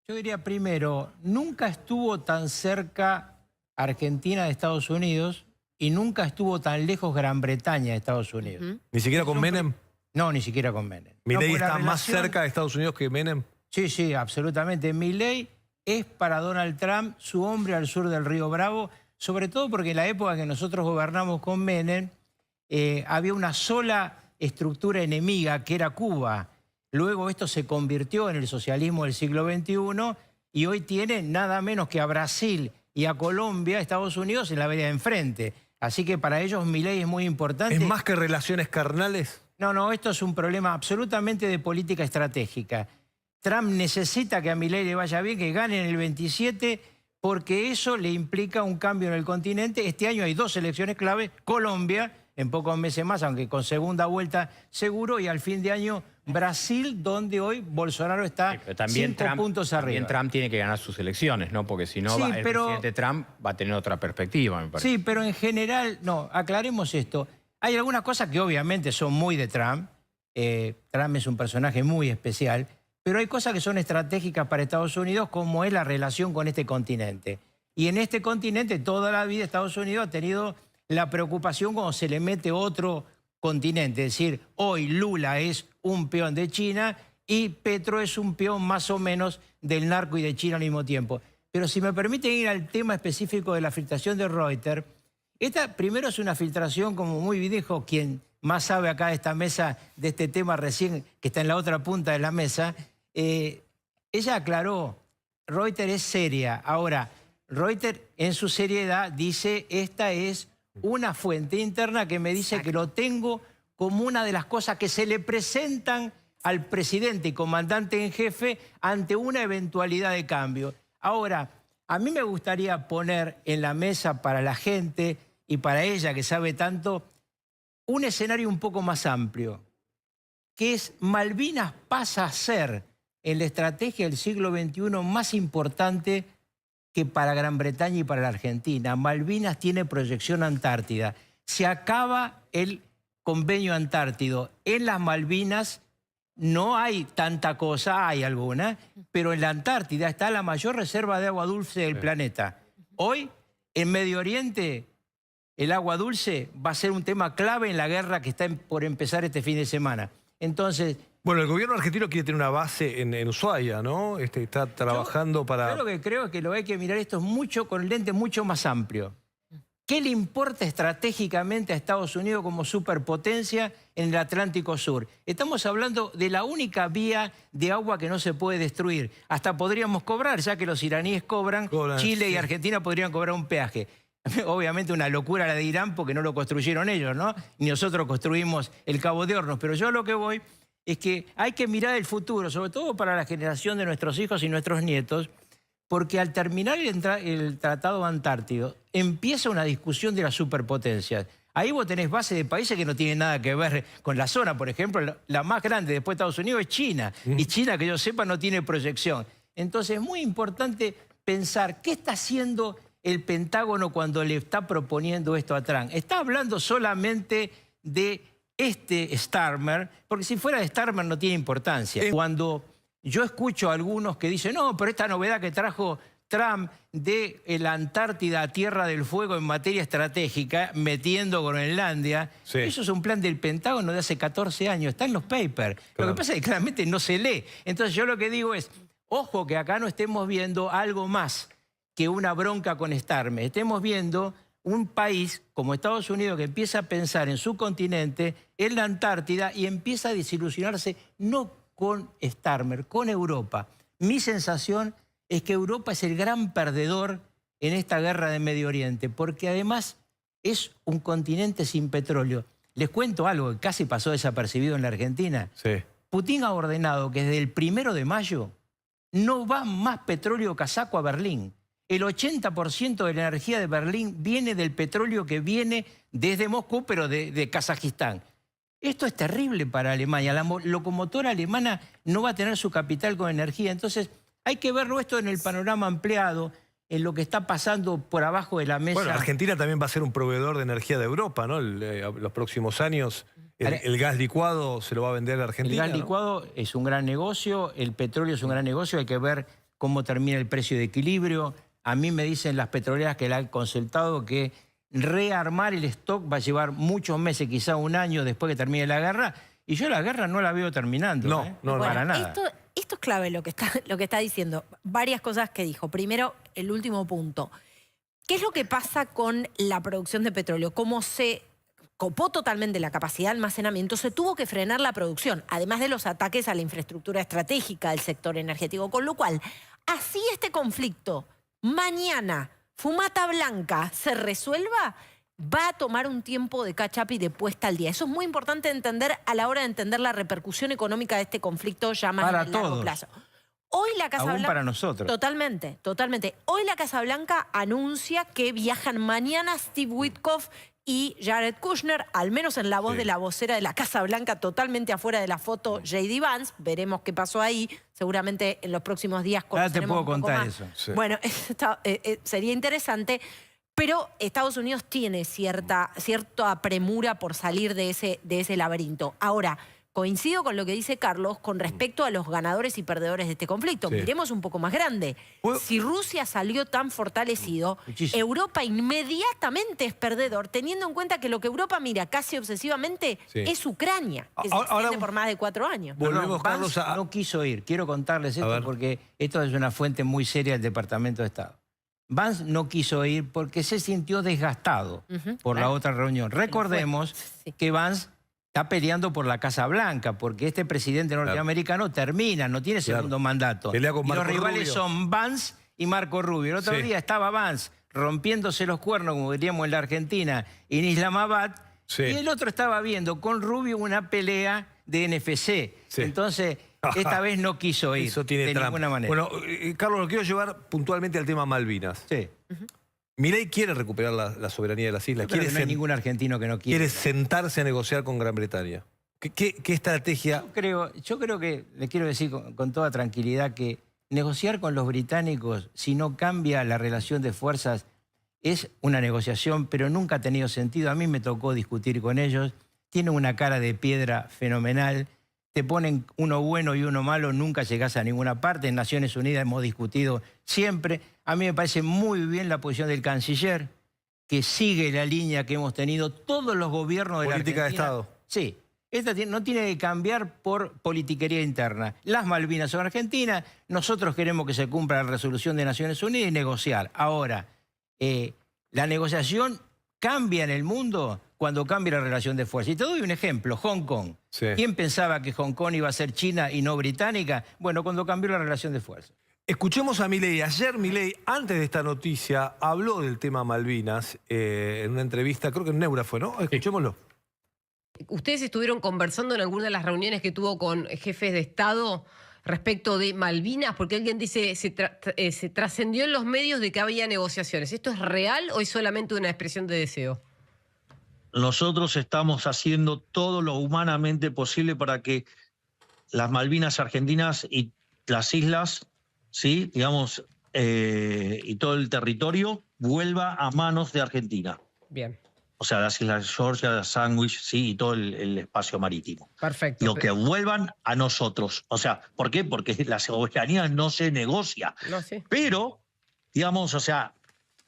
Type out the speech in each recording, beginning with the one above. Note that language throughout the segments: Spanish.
Yo diría primero, nunca estuvo tan cerca Argentina de Estados Unidos y nunca estuvo tan lejos Gran Bretaña de Estados Unidos. ¿Ni siquiera con Menem? No, ni siquiera con Menem. No, ¿Milei porque la está más relación- cerca de Estados Unidos que Menem? Sí, sí, absolutamente. Milei es para Donald Trump su hombre al sur del Río Bravo, sobre todo porque en la época que nosotros gobernamos con Menem, había una sola estructura enemiga, que era Cuba. Luego esto se convirtió en el socialismo del siglo XXI y hoy tiene nada menos que a Brasil y a Colombia, Estados Unidos, en la vereda de enfrente. Así que para ellos Milei es muy importante. ¿Es más que relaciones carnales? No, esto es un problema absolutamente de política estratégica. Trump necesita que a Milei le vaya bien, que gane en el 27, porque eso le implica un cambio en el continente. Este año hay dos elecciones clave, Colombia, en pocos meses más, aunque con segunda vuelta seguro, y al fin de año Brasil, donde hoy Bolsonaro está Pero también 5 puntos arriba. También Trump tiene que ganar sus elecciones, ¿no? Porque si no, Sí, el pero- presidente Trump va a tener otra perspectiva, me parece. Sí, pero en general, no, aclaremos esto. Hay algunas cosas que obviamente son muy de Trump. Trump es un personaje muy especial, pero hay cosas que son estratégicas para Estados Unidos, como es la relación con este continente. Y en este continente, toda la vida Estados Unidos ha tenido la preocupación cuando se le mete otro continente. Es decir, hoy Lula es un peón de China y Petro es un peón más o menos del narco y de China al mismo tiempo. Pero si me permiten ir al tema específico de la filtración de Reuters, esta primero es una filtración, como muy bien dijo quien más sabe acá de esta mesa, de este tema recién, que está en la otra punta de la mesa. Ella aclaró, Reuters es seria. Ahora, Reuters en su seriedad dice, esta es una fuente interna que me dice que lo tengo como una de las cosas que se le presentan al presidente y comandante en jefe ante una eventualidad de cambio. Ahora, a mí me gustaría poner en la mesa para la gente y para ella que sabe tanto, un escenario un poco más amplio, que es Malvinas pasa a ser en la estrategia del siglo XXI más importante que para Gran Bretaña y para la Argentina. Malvinas tiene proyección Antártida. Se acaba el convenio antártido. En las Malvinas no hay tanta cosa, hay alguna, pero en la Antártida está la mayor reserva de agua dulce del planeta. Hoy, en Medio Oriente, el agua dulce va a ser un tema clave en la guerra que está por empezar este fin de semana. Entonces, Bueno, el gobierno argentino quiere tener una base en Ushuaia, ¿no? Está trabajando para... yo lo que creo es que lo hay que mirar esto mucho con el lente mucho más amplio. ¿Qué le importa estratégicamente a Estados Unidos como superpotencia en el Atlántico Sur? Estamos hablando de la única vía de agua que no se puede destruir. Hasta podríamos cobrar, ya que los iraníes cobran, Chile y Argentina podrían cobrar un peaje. Obviamente una locura la de Irán porque no lo construyeron ellos, ¿no? Ni nosotros construimos el Cabo de Hornos. Pero yo a lo que voy es que hay que mirar el futuro, sobre todo para la generación de nuestros hijos y nuestros nietos, porque al terminar el Tratado Antártido empieza una discusión de las superpotencias. Ahí vos tenés base de países que no tienen nada que ver con la zona. Por ejemplo, la más grande después de Estados Unidos es China. Y China, que yo sepa, no tiene proyección. Entonces es muy importante pensar qué está haciendo el Pentágono cuando le está proponiendo esto a Trump. Está hablando solamente de Starmer, porque si fuera de Starmer no tiene importancia. Cuando yo escucho a algunos que dicen, no, pero esta novedad que trajo Trump de la Antártida a Tierra del Fuego en materia estratégica, metiendo Groenlandia, Sí. eso es un plan del Pentágono de hace 14 años, está en los papers. Lo que pasa es que claramente no se lee. Entonces yo lo que digo es, ojo que acá no estemos viendo algo más que una bronca con Starmer. Estemos viendo un país como Estados Unidos que empieza a pensar en su continente, en la Antártida, y empieza a desilusionarse no con Starmer, con Europa. Mi sensación es que Europa es el gran perdedor en esta guerra de Medio Oriente, porque además es un continente sin petróleo. Les cuento algo que casi pasó desapercibido en la Argentina. Sí. Putin ha ordenado que desde el 1 de mayo no va más petróleo kazajo a Berlín. El 80% de la energía de Berlín viene del petróleo que viene desde Moscú, pero de Kazajistán. Esto es terrible para Alemania. La locomotora alemana no va a tener su capital con energía. Entonces hay que verlo esto en el panorama ampliado, en lo que está pasando por abajo de la mesa. Bueno, Argentina también va a ser un proveedor de energía de Europa, ¿no? Los próximos años el gas licuado se lo va a vender a Argentina. El gas licuado es un gran negocio, el petróleo es un gran negocio, hay que ver cómo termina el precio de equilibrio. A mí me dicen las petroleras que la han consultado que rearmar el stock va a llevar muchos meses, quizá un año después que termine la guerra. Y yo la guerra no la veo terminando. No, para nada. Esto es clave lo que está diciendo. Varias cosas que dijo. Primero, el último punto. ¿Qué es lo que pasa con la producción de petróleo? ¿Cómo se copó totalmente la capacidad de almacenamiento? Se tuvo que frenar la producción, además de los ataques a la infraestructura estratégica del sector energético. Con lo cual, así este conflicto mañana, fumata blanca, se resuelva, va a tomar un tiempo de catch-up y de puesta al día. Eso es muy importante entender a la hora de entender la repercusión económica de este conflicto ya más a largo plazo. Hoy la Casa Blanca, para nosotros. Totalmente, totalmente. Hoy la Casa Blanca anuncia que viajan mañana Steve Witkoff y Jared Kushner, al menos en la voz de la vocera de la Casa Blanca, totalmente afuera de la foto, J.D. Vance. Veremos qué pasó ahí. Seguramente en los próximos días conoceremos te puedo contar más. eso. Sí. Bueno, sería interesante. Pero Estados Unidos tiene cierta premura por salir de ese laberinto. Ahora, coincido con lo que dice Carlos con respecto a los ganadores y perdedores de este conflicto. Miremos un poco más grande. Si Rusia salió tan fortalecido, Europa inmediatamente es perdedor, teniendo en cuenta que lo que Europa mira casi obsesivamente es Ucrania, que se extiende por más de 4 años. Volvemos, Carlos, Vance no quiso ir. Quiero contarles esto porque esto es una fuente muy seria del Departamento de Estado. Vance no quiso ir porque se sintió desgastado por la otra reunión. Recordemos que Vance está peleando por la Casa Blanca, porque este presidente norteamericano termina, no tiene segundo mandato. Pelea con Marco los rivales Rubio. son Vance y Marco Rubio. El otro día estaba Vance rompiéndose los cuernos, como diríamos en la Argentina, en Islamabad, y el otro estaba viendo con Rubio una pelea de NFC. Entonces, esta vez no quiso ir de ninguna manera. Bueno, Carlos, lo quiero llevar puntualmente al tema Malvinas. Sí. Milei quiere recuperar la soberanía de las islas. No hay ningún argentino que no quiera. Quiere sentarse a negociar con Gran Bretaña. ¿Qué estrategia? Yo creo que, le quiero decir con toda tranquilidad, que negociar con los británicos, si no cambia la relación de fuerzas, es una negociación, pero nunca ha tenido sentido. A mí me tocó discutir con ellos. Tienen una cara de piedra fenomenal. Te ponen uno bueno y uno malo, nunca llegás a ninguna parte. En Naciones Unidas hemos discutido siempre. A mí me parece muy bien la posición del canciller, que sigue la línea que hemos tenido todos los gobiernos de la Argentina. Política de Estado. Sí. Esta no tiene que cambiar por politiquería interna. Las Malvinas son argentinas, nosotros queremos que se cumpla la resolución de Naciones Unidas y negociar. Ahora, la negociación cambia en el mundo cuando cambia la relación de fuerza. Y te doy un ejemplo, Hong Kong. ¿Quién pensaba que Hong Kong iba a ser China y no británica? Bueno, cuando cambió la relación de fuerza. Escuchemos a Milei. Ayer Milei, antes de esta noticia, habló del tema Malvinas en una entrevista, creo que en Neura fue, ¿no? Escuchémoslo. ¿Ustedes estuvieron conversando en alguna de las reuniones que tuvo con jefes de Estado respecto de Malvinas? Porque alguien dice, se trascendió en los medios de que había negociaciones. ¿Esto es real o es solamente una expresión de deseo? Nosotros estamos haciendo todo lo humanamente posible para que las Malvinas argentinas y las islas, ¿sí? Digamos, y todo el territorio vuelva a manos de Argentina. Bien. O sea, las islas Georgia, las Sandwich, sí, y todo el espacio marítimo. Perfecto. Lo que vuelvan a nosotros. O sea, ¿por qué? Porque la soberanía no se negocia. No, sí. Pero, digamos, o sea,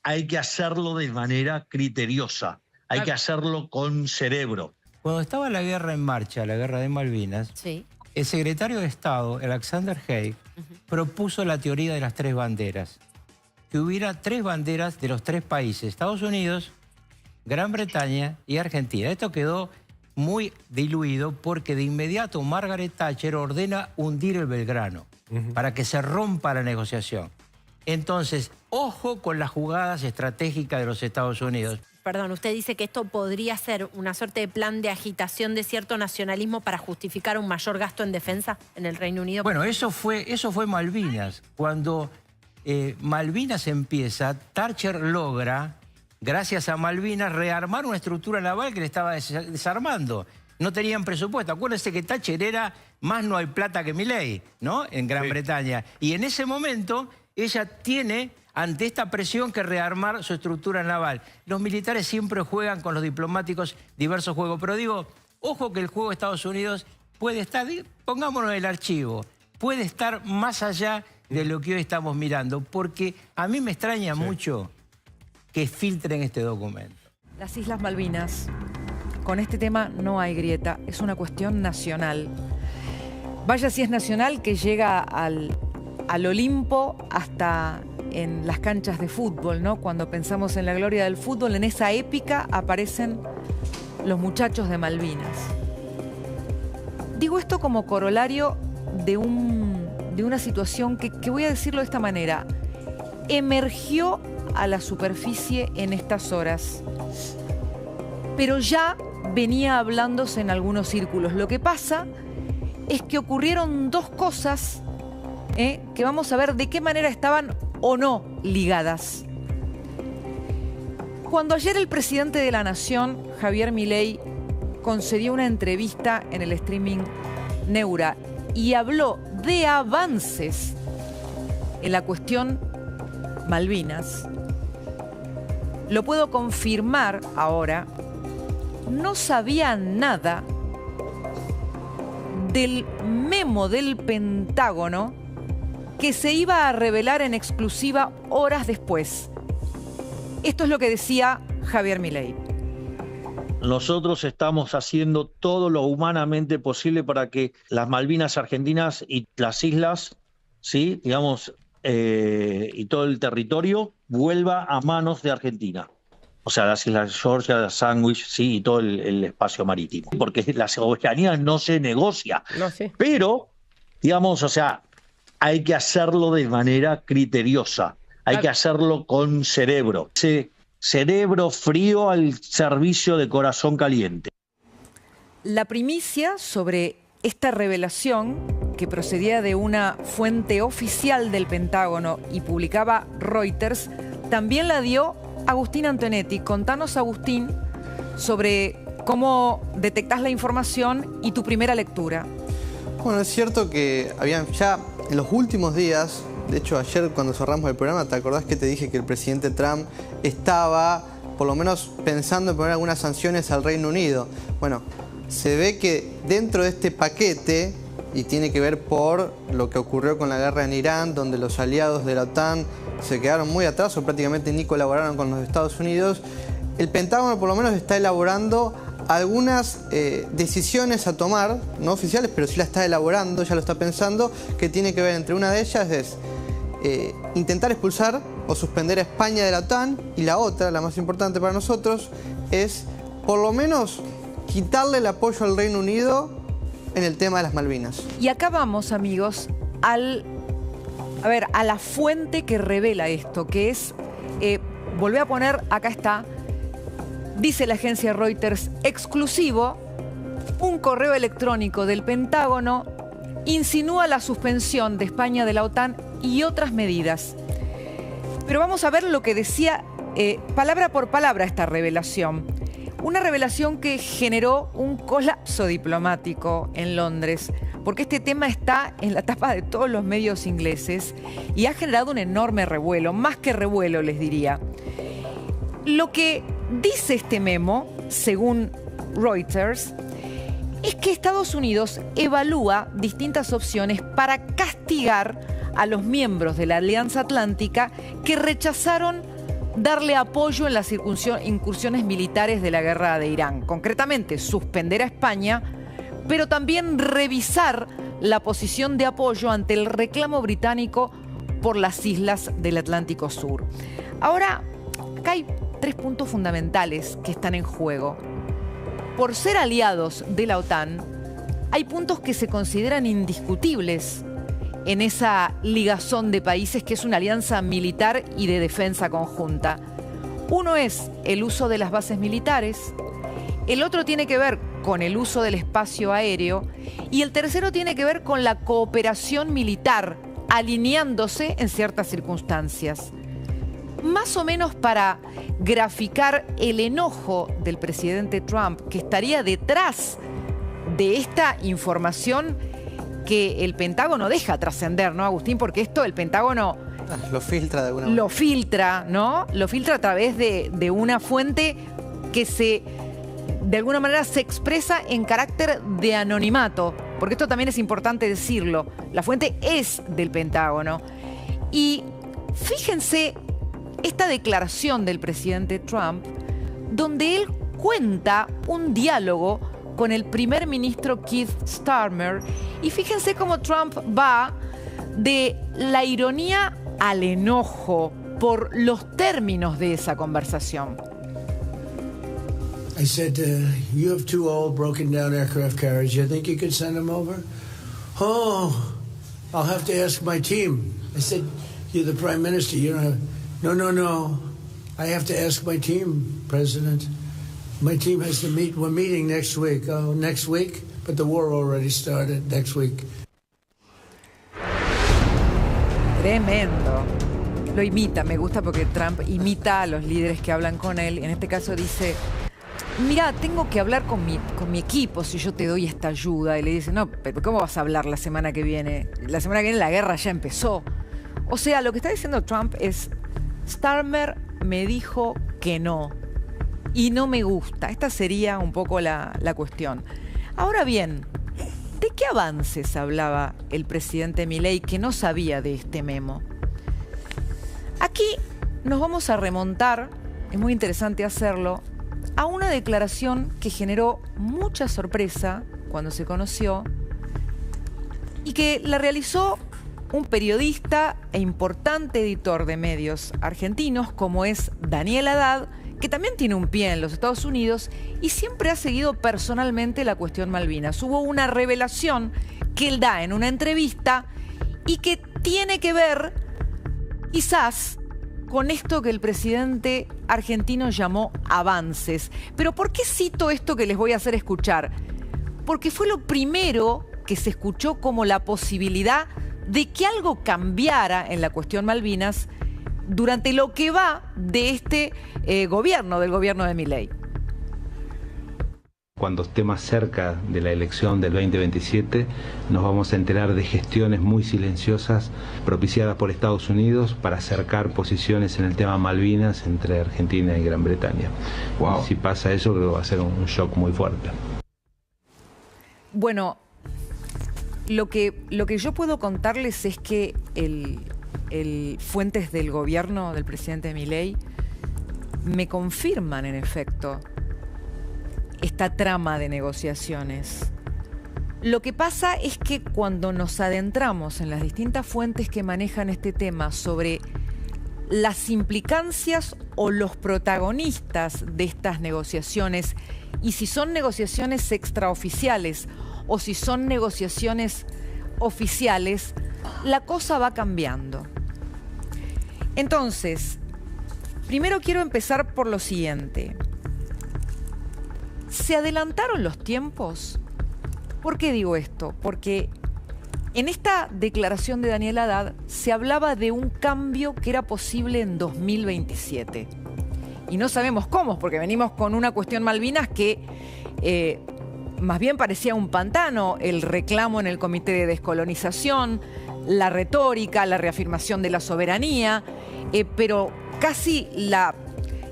hay que hacerlo de manera criteriosa. Hay que hacerlo con cerebro. Cuando estaba la guerra en marcha, la guerra de Malvinas, el secretario de Estado, Alexander Haig, propuso la teoría de las 3 banderas. Que hubiera 3 banderas de los 3 países, Estados Unidos, Gran Bretaña y Argentina. Esto quedó muy diluido porque de inmediato Margaret Thatcher ordena hundir el Belgrano para que se rompa la negociación. Entonces, ojo con las jugadas estratégicas de los Estados Unidos. Perdón, usted dice que esto podría ser una suerte de plan de agitación de cierto nacionalismo para justificar un mayor gasto en defensa en el Reino Unido. Bueno, eso fue Malvinas. Cuando Malvinas empieza, Thatcher logra, gracias a Malvinas, rearmar una estructura naval que le estaba desarmando. No tenían presupuesto. Acuérdense que Thatcher era más no hay plata que Milei, ¿no? En Gran Bretaña. Y en ese momento ella tiene, ante esta presión, que rearmar su estructura naval. Los militares siempre juegan con los diplomáticos diversos juegos. Pero digo, ojo que el juego de Estados Unidos puede estar, pongámonos en el archivo, puede estar más allá de lo que hoy estamos mirando, porque a mí me extraña mucho que filtren este documento. Las Islas Malvinas, con este tema no hay grieta, es una cuestión nacional. Vaya si es nacional que llega al Olimpo hasta en las canchas de fútbol, ¿no? Cuando pensamos en la gloria del fútbol, en esa épica aparecen los muchachos de Malvinas. Digo esto como corolario de una situación que voy a decirlo de esta manera, emergió a la superficie en estas horas, pero ya venía hablándose en algunos círculos. Lo que pasa es que ocurrieron dos cosas que vamos a ver de qué manera estaban o no ligadas. Cuando ayer el presidente de la Nación, Javier Milei, concedió una entrevista en el streaming Neura y habló de avances en la cuestión Malvinas, lo puedo confirmar ahora, no sabía nada del memo del Pentágono que se iba a revelar en exclusiva horas después. Esto es lo que decía Javier Milei. Nosotros estamos haciendo todo lo humanamente posible para que las Malvinas argentinas y las islas, sí, digamos, y todo el territorio vuelva a manos de Argentina. O sea, las Islas Georgia, Sandwich, sí, y todo el espacio marítimo. Porque la soberanía no se negocia. No, sí. Pero, digamos, o sea, hay que hacerlo de manera criteriosa. Hay que hacerlo con cerebro. Ese cerebro frío al servicio de corazón caliente. La primicia sobre esta revelación, que procedía de una fuente oficial del Pentágono y publicaba Reuters, también la dio Agustín Antonetti. Contanos, Agustín, sobre cómo detectás la información y tu primera lectura. Bueno, es cierto que habían ya en los últimos días, de hecho ayer cuando cerramos el programa, ¿te acordás que te dije que el presidente Trump estaba por lo menos pensando en poner algunas sanciones al Reino Unido? Bueno, se ve que dentro de este paquete, y tiene que ver por lo que ocurrió con la guerra en Irán, donde los aliados de la OTAN se quedaron muy atrás o prácticamente ni colaboraron con los Estados Unidos, el Pentágono por lo menos está elaborando algunas decisiones a tomar, no oficiales, pero sí la está elaborando, ya lo está pensando, que tiene que ver, entre una de ellas es intentar expulsar o suspender a España de la OTAN, y la otra, la más importante para nosotros, es por lo menos quitarle el apoyo al Reino Unido en el tema de las Malvinas. Y acá vamos, amigos, a la fuente que revela esto, que es, volví a poner, acá está, dice la agencia Reuters, exclusivo, un correo electrónico del Pentágono insinúa la suspensión de España de la OTAN y otras medidas. Pero vamos a ver lo que decía palabra por palabra esta revelación. Una revelación que generó un colapso diplomático en Londres, porque este tema está en la tapa de todos los medios ingleses y ha generado un enorme revuelo, más que revuelo les diría. Lo que dice este memo, según Reuters, es que Estados Unidos evalúa distintas opciones para castigar a los miembros de la Alianza Atlántica que rechazaron darle apoyo en las incursiones militares de la guerra de Irán. Concretamente, suspender a España, pero también revisar la posición de apoyo ante el reclamo británico por las islas del Atlántico Sur. Ahora, acá hay 3 puntos fundamentales que están en juego. Por ser aliados de la OTAN, hay puntos que se consideran indiscutibles en esa ligazón de países que es una alianza militar y de defensa conjunta. Uno es el uso de las bases militares, el otro tiene que ver con el uso del espacio aéreo y el tercero tiene que ver con la cooperación militar, alineándose en ciertas circunstancias. Más o menos para graficar el enojo del presidente Trump, que estaría detrás de esta información que el Pentágono deja trascender, ¿no, Agustín? Porque esto el Pentágono lo filtra de alguna manera. Lo filtra, ¿no? Lo filtra a través de una fuente que de alguna manera se expresa en carácter de anonimato, porque esto también es importante decirlo. La fuente es del Pentágono. Y fíjense esta declaración del presidente Trump, donde él cuenta un diálogo con el primer ministro Keith Starmer, y fíjense cómo Trump va de la ironía al enojo por los términos de esa conversación. I said, you have 2 old broken down aircraft carriers. You think you could send them over? Oh, I'll have to ask my team. I said, you're the prime minister. You don't have... No. I have to ask my team, President. My team has to meet. We're meeting next week. Oh, next week? But the war already started next week. Tremendo. Lo imita, me gusta porque Trump imita a los líderes que hablan con él. En este caso dice, mira, tengo que hablar con mi equipo si yo te doy esta ayuda. Y le dice, no, pero ¿cómo vas a hablar la semana que viene? La semana que viene la guerra ya empezó. O sea, lo que está diciendo Trump es, Starmer me dijo que no. Y no me gusta. Esta sería un poco la cuestión. Ahora bien, ¿de qué avances hablaba el presidente Milei que no sabía de este memo? Aquí nos vamos a remontar, es muy interesante hacerlo, a una declaración que generó mucha sorpresa cuando se conoció y que la realizó un periodista e importante editor de medios argentinos como es Daniel Haddad, que también tiene un pie en los Estados Unidos y siempre ha seguido personalmente la cuestión Malvinas. Hubo una revelación que él da en una entrevista y que tiene que ver, quizás, con esto que el presidente argentino llamó avances. Pero ¿por qué cito esto que les voy a hacer escuchar? Porque fue lo primero que se escuchó como la posibilidad de que algo cambiara en la cuestión Malvinas durante lo que va de este gobierno, del gobierno de Milei. Cuando estemos cerca de la elección del 2027, nos vamos a enterar de gestiones muy silenciosas propiciadas por Estados Unidos para acercar posiciones en el tema Malvinas entre Argentina y Gran Bretaña. Wow. Si pasa eso, creo que va a ser un shock muy fuerte. Bueno, lo que yo puedo contarles es que fuentes del gobierno del presidente Milei me confirman, en efecto, esta trama de negociaciones. Lo que pasa es que cuando nos adentramos en las distintas fuentes que manejan este tema sobre las implicancias o los protagonistas de estas negociaciones, y si son negociaciones extraoficiales o si son negociaciones oficiales, la cosa va cambiando. Entonces, primero quiero empezar por lo siguiente. ¿Se adelantaron los tiempos? ¿Por qué digo esto? Porque en esta declaración de Daniel Haddad se hablaba de un cambio que era posible en 2027. Y no sabemos cómo, porque venimos con una cuestión Malvinas que más bien parecía un pantano, el reclamo en el Comité de Descolonización, la retórica, la reafirmación de la soberanía, pero casi la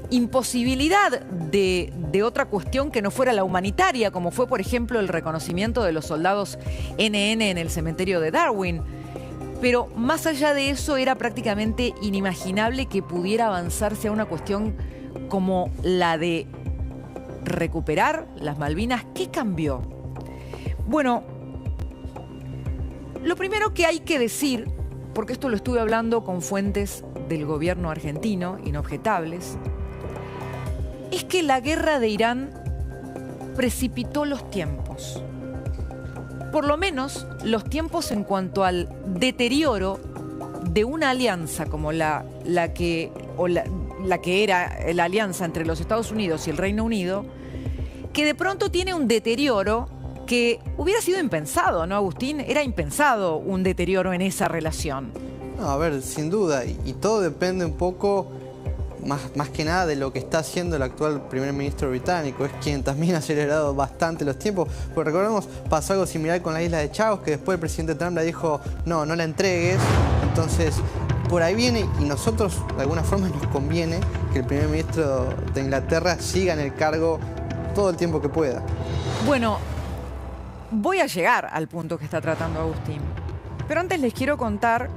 imposibilidad de otra cuestión que no fuera la humanitaria, como fue, por ejemplo, el reconocimiento de los soldados NN en el cementerio de Darwin. Pero más allá de eso, era prácticamente inimaginable que pudiera avanzarse a una cuestión como la de recuperar las Malvinas. ¿Qué cambió? Bueno, lo primero que hay que decir, porque esto lo estuve hablando con fuentes del gobierno argentino, inobjetables, es que la guerra de Irán precipitó los tiempos. Por lo menos los tiempos en cuanto al deterioro de una alianza como la que era la alianza entre los Estados Unidos y el Reino Unido, que de pronto tiene un deterioro que hubiera sido impensado, ¿no, Agustín? Era impensado un deterioro en esa relación. No, a ver, sin duda, y todo depende un poco, más que nada, de lo que está haciendo el actual primer ministro británico. Es quien también ha acelerado bastante los tiempos. Porque recordemos, pasó algo similar con la isla de Chagos, que después el presidente Trump le dijo, no la entregues. Entonces, por ahí viene, y nosotros de alguna forma nos conviene que el primer ministro de Inglaterra siga en el cargo todo el tiempo que pueda. Bueno, voy a llegar al punto que está tratando Agustín. Pero antes les quiero contar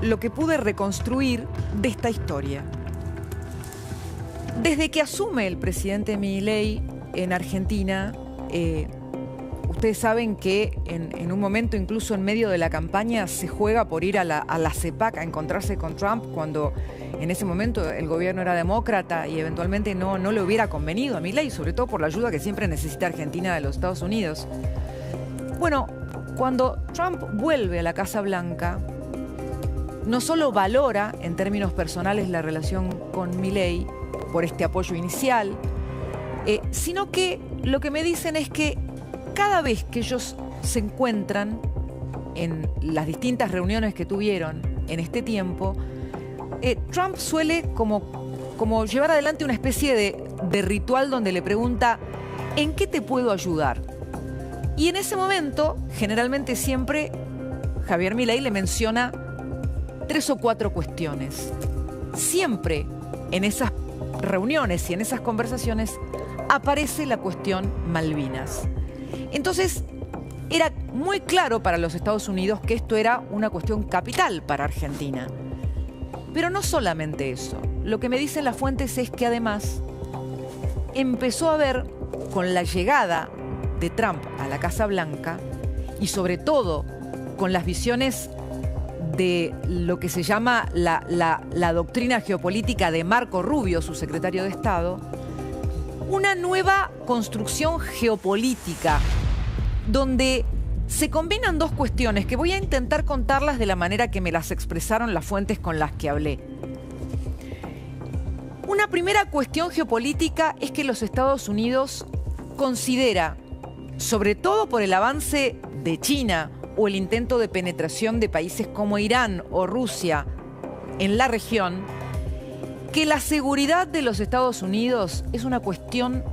lo que pude reconstruir de esta historia. Desde que asume el presidente Milei en Argentina, ustedes saben que en un momento, incluso en medio de la campaña, se juega por ir a la CEPAC a encontrarse con Trump, cuando en ese momento el gobierno era demócrata y eventualmente no le hubiera convenido a Milei, sobre todo por la ayuda que siempre necesita Argentina de los Estados Unidos. Bueno, cuando Trump vuelve a la Casa Blanca, no solo valora en términos personales la relación con Milei por este apoyo inicial, sino que lo que me dicen es que cada vez que ellos se encuentran en las distintas reuniones que tuvieron en este tiempo, Trump suele como llevar adelante una especie de ritual donde le pregunta: ¿en qué te puedo ayudar? Y en ese momento, generalmente siempre, Javier Milei le menciona 3 o 4 cuestiones. Siempre en esas reuniones y en esas conversaciones aparece la cuestión Malvinas. Entonces, era muy claro para los Estados Unidos que esto era una cuestión capital para Argentina. Pero no solamente eso. Lo que me dicen las fuentes es que además empezó a ver, con la llegada de Trump a la Casa Blanca y sobre todo con las visiones de lo que se llama la doctrina geopolítica de Marco Rubio, su secretario de Estado, una nueva construcción geopolítica donde se combinan 2 cuestiones que voy a intentar contarlas de la manera que me las expresaron las fuentes con las que hablé. Una primera cuestión geopolítica es que los Estados Unidos considera, sobre todo por el avance de China o el intento de penetración de países como Irán o Rusia en la región, que la seguridad de los Estados Unidos es una cuestión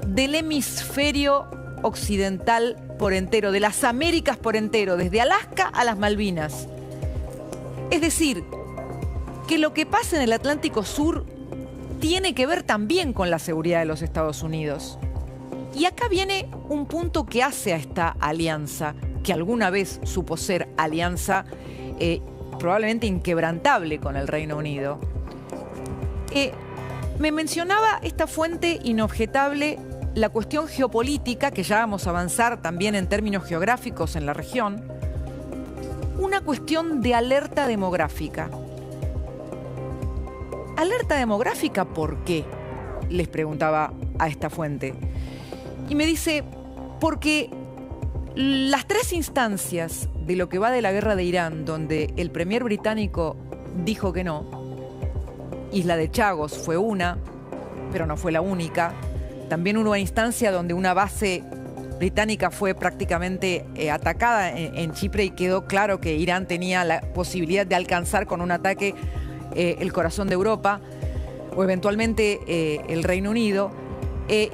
del hemisferio occidental por entero, de las Américas por entero, desde Alaska a las Malvinas. Es decir, que lo que pasa en el Atlántico Sur tiene que ver también con la seguridad de los Estados Unidos. Y acá viene un punto que hace a esta alianza, que alguna vez supo ser alianza probablemente inquebrantable con el Reino Unido. Me mencionaba esta fuente inobjetable la cuestión geopolítica, que ya vamos a avanzar también en términos geográficos en la región, una cuestión de alerta demográfica. ¿Alerta demográfica por qué?, les preguntaba a esta fuente. Y me dice, porque las 3 instancias de lo que va de la guerra de Irán, donde el premier británico dijo que no, Isla de Chagos fue una, pero no fue la única. También hubo una instancia donde una base británica fue prácticamente atacada en Chipre y quedó claro que Irán tenía la posibilidad de alcanzar con un ataque el corazón de Europa o eventualmente el Reino Unido.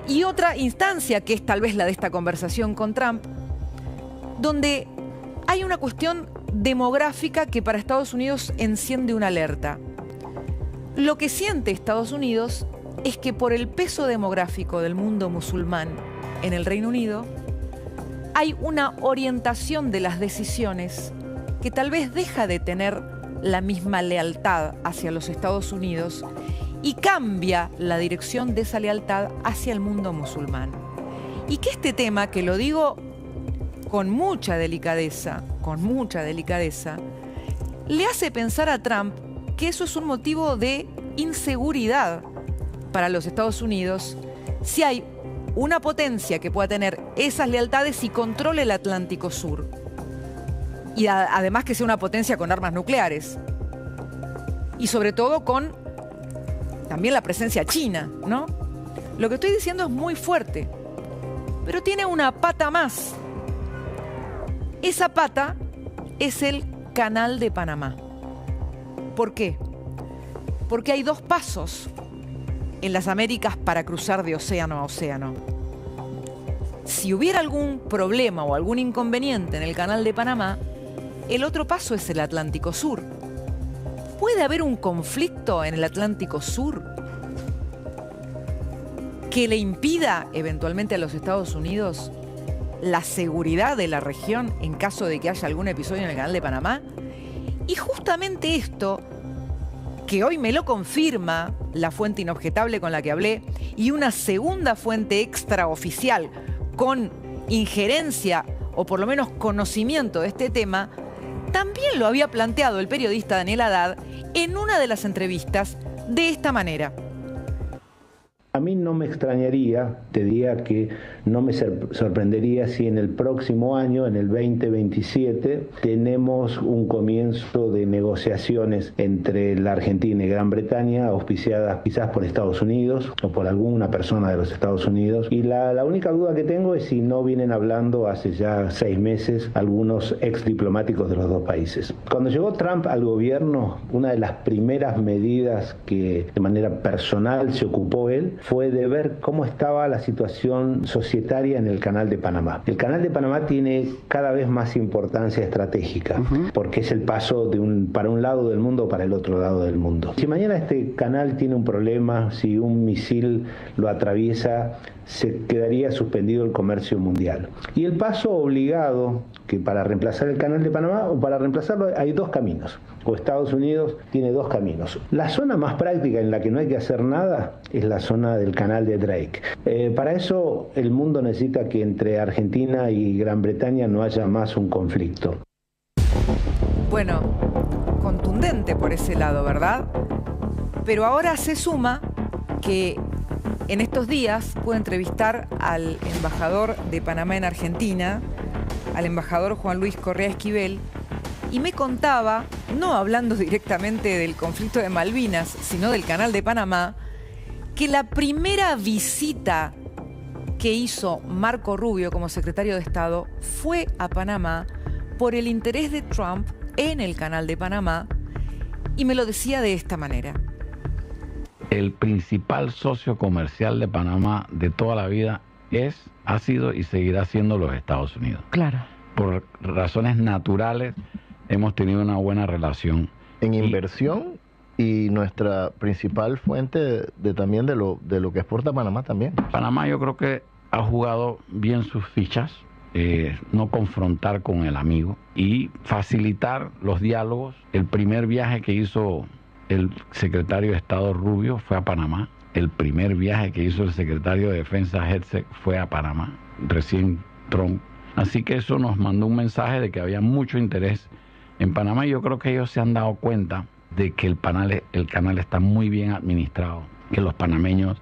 Y otra instancia, que es tal vez la de esta conversación con Trump, donde hay una cuestión demográfica que para Estados Unidos enciende una alerta. Lo que siente Estados Unidos es que por el peso demográfico del mundo musulmán en el Reino Unido, hay una orientación de las decisiones que tal vez deja de tener la misma lealtad hacia los Estados Unidos y cambia la dirección de esa lealtad hacia el mundo musulmán. Y que este tema, que lo digo con mucha delicadeza, le hace pensar a Trump que eso es un motivo de inseguridad para los Estados Unidos si hay una potencia que pueda tener esas lealtades y controle el Atlántico Sur. Y además que sea una potencia con armas nucleares. Y sobre todo con también la presencia china, ¿no? Lo que estoy diciendo es muy fuerte, pero tiene una pata más. Esa pata es el Canal de Panamá. ¿Por qué? Porque hay 2 pasos en las Américas para cruzar de océano a océano. Si hubiera algún problema o algún inconveniente en el Canal de Panamá, el otro paso es el Atlántico Sur. ¿Puede haber un conflicto en el Atlántico Sur que le impida eventualmente a los Estados Unidos la seguridad de la región en caso de que haya algún episodio en el Canal de Panamá? Y justamente esto, que hoy me lo confirma la fuente inobjetable con la que hablé, y una segunda fuente extraoficial con injerencia o por lo menos conocimiento de este tema, también lo había planteado el periodista Daniel Haddad en una de las entrevistas de esta manera. A mí no me extrañaría, te diría que no me sorprendería si en el próximo año, en el 2027, tenemos un comienzo de negociaciones entre la Argentina y Gran Bretaña, auspiciadas quizás por Estados Unidos o por alguna persona de los Estados Unidos. Y la única duda que tengo es si no vienen hablando hace ya 6 meses algunos ex diplomáticos de los dos países. Cuando llegó Trump al gobierno, una de las primeras medidas que de manera personal se ocupó él fue de ver cómo estaba la situación societaria en el Canal de Panamá. El Canal de Panamá tiene cada vez más importancia estratégica, porque es el paso para un lado del mundo o para el otro lado del mundo. Si mañana este canal tiene un problema, si un misil lo atraviesa, se quedaría suspendido el comercio mundial. Y el paso obligado, que para reemplazar el Canal de Panamá, o para reemplazarlo hay 2 caminos, o Estados Unidos tiene 2 caminos. La zona más práctica en la que no hay que hacer nada es la zona del Canal de Drake. Para eso el mundo necesita que entre Argentina y Gran Bretaña no haya más un conflicto. Bueno, contundente por ese lado, ¿verdad? Pero ahora se suma que en estos días pude entrevistar al embajador de Panamá en Argentina, al embajador Juan Luis Correa Esquivel, y me contaba, no hablando directamente del conflicto de Malvinas, sino del Canal de Panamá, que la primera visita que hizo Marco Rubio como secretario de Estado fue a Panamá por el interés de Trump en el Canal de Panamá, y me lo decía de esta manera. El principal socio comercial de Panamá de toda la vida ha sido y seguirá siendo los Estados Unidos. Claro. Por razones naturales hemos tenido una buena relación. En inversión y nuestra principal fuente también de lo que exporta Panamá también. Panamá yo creo que ha jugado bien sus fichas, no confrontar con el amigo y facilitar los diálogos. El primer viaje que hizo el secretario de Estado Rubio fue a Panamá. El primer viaje que hizo el secretario de Defensa Herzog fue a Panamá, recién Trump. Así que eso nos mandó un mensaje de que había mucho interés en Panamá, y yo creo que ellos se han dado cuenta de que el canal está muy bien administrado, que los panameños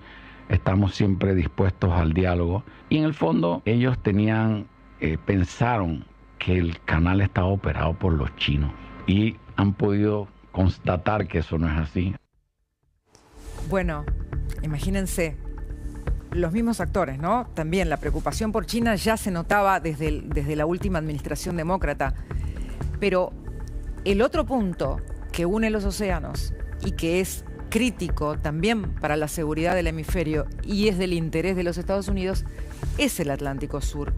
estamos siempre dispuestos al diálogo. Y en el fondo ellos pensaron que el canal estaba operado por los chinos y han podido constatar que eso no es así. Bueno, imagínense, los mismos actores, ¿no? También la preocupación por China ya se notaba desde la última administración demócrata. Pero el otro punto que une los océanos y que es crítico también para la seguridad del hemisferio y es del interés de los Estados Unidos es el Atlántico Sur.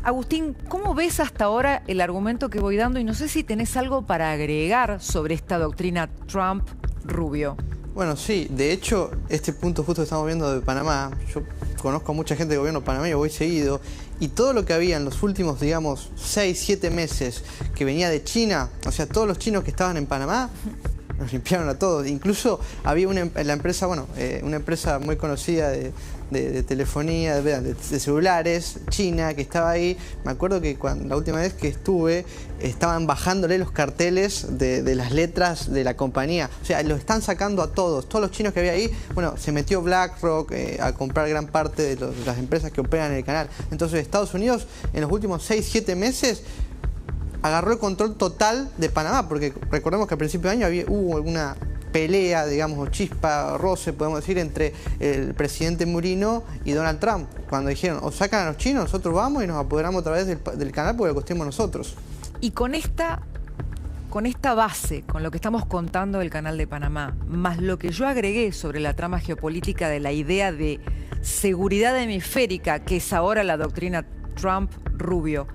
Agustín, ¿cómo ves hasta ahora el argumento que voy dando? Y no sé si tenés algo para agregar sobre esta doctrina Trump-Rubio. Bueno, sí, de hecho, este punto justo que estamos viendo de Panamá, yo conozco a mucha gente del gobierno panameño, voy seguido, y todo lo que había en los últimos, digamos, 6, 7 meses que venía de China, o sea, todos los chinos que estaban en Panamá, nos limpiaron a todos. Incluso había una empresa muy conocida de telefonía, de celulares, China, que estaba ahí. Me acuerdo que la última vez que estuve, estaban bajándole los carteles de las letras de la compañía. O sea, lo están sacando a todos los chinos que había ahí. Bueno, se metió BlackRock a comprar gran parte de las empresas que operan en el canal. Entonces, Estados Unidos, en los últimos 6, 7 meses, agarró el control total de Panamá, porque recordemos que al principio de año hubo alguna pelea, digamos, o chispa, roce, podemos decir, entre el presidente Murino y Donald Trump, cuando dijeron, o sacan a los chinos, nosotros vamos y nos apoderamos otra vez del canal porque lo costemos nosotros. Y con esta base, con lo que estamos contando del Canal de Panamá, más lo que yo agregué sobre la trama geopolítica de la idea de seguridad hemisférica, que es ahora la doctrina Trump-Rubio,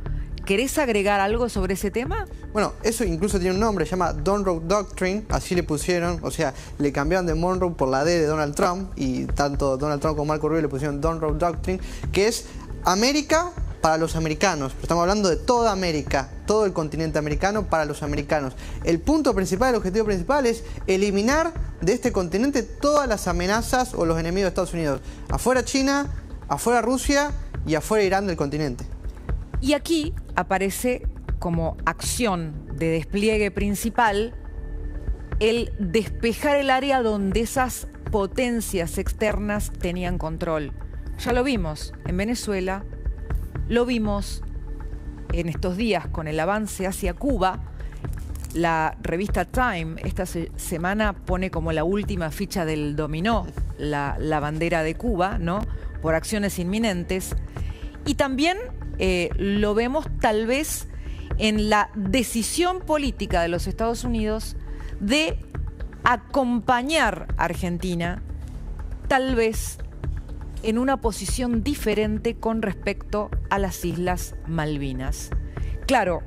¿querés agregar algo sobre ese tema? Bueno, eso incluso tiene un nombre, se llama Monroe Doctrine, así le pusieron, o sea, le cambiaron de Monroe por la D de Donald Trump, y tanto Donald Trump como Marco Rubio le pusieron Monroe Doctrine, que es América para los americanos, pero estamos hablando de toda América, todo el continente americano para los americanos. El punto principal, el objetivo principal es eliminar de este continente todas las amenazas o los enemigos de Estados Unidos. Afuera China, afuera Rusia y afuera Irán del continente. Y aquí aparece como acción de despliegue principal el despejar el área donde esas potencias externas tenían control. Ya lo vimos en Venezuela, lo vimos en estos días con el avance hacia Cuba. La revista Time esta semana pone como la última ficha del dominó la bandera de Cuba, ¿no? Por acciones inminentes. Y también lo vemos tal vez en la decisión política de los Estados Unidos de acompañar a Argentina, tal vez en una posición diferente con respecto a las Islas Malvinas. Claro,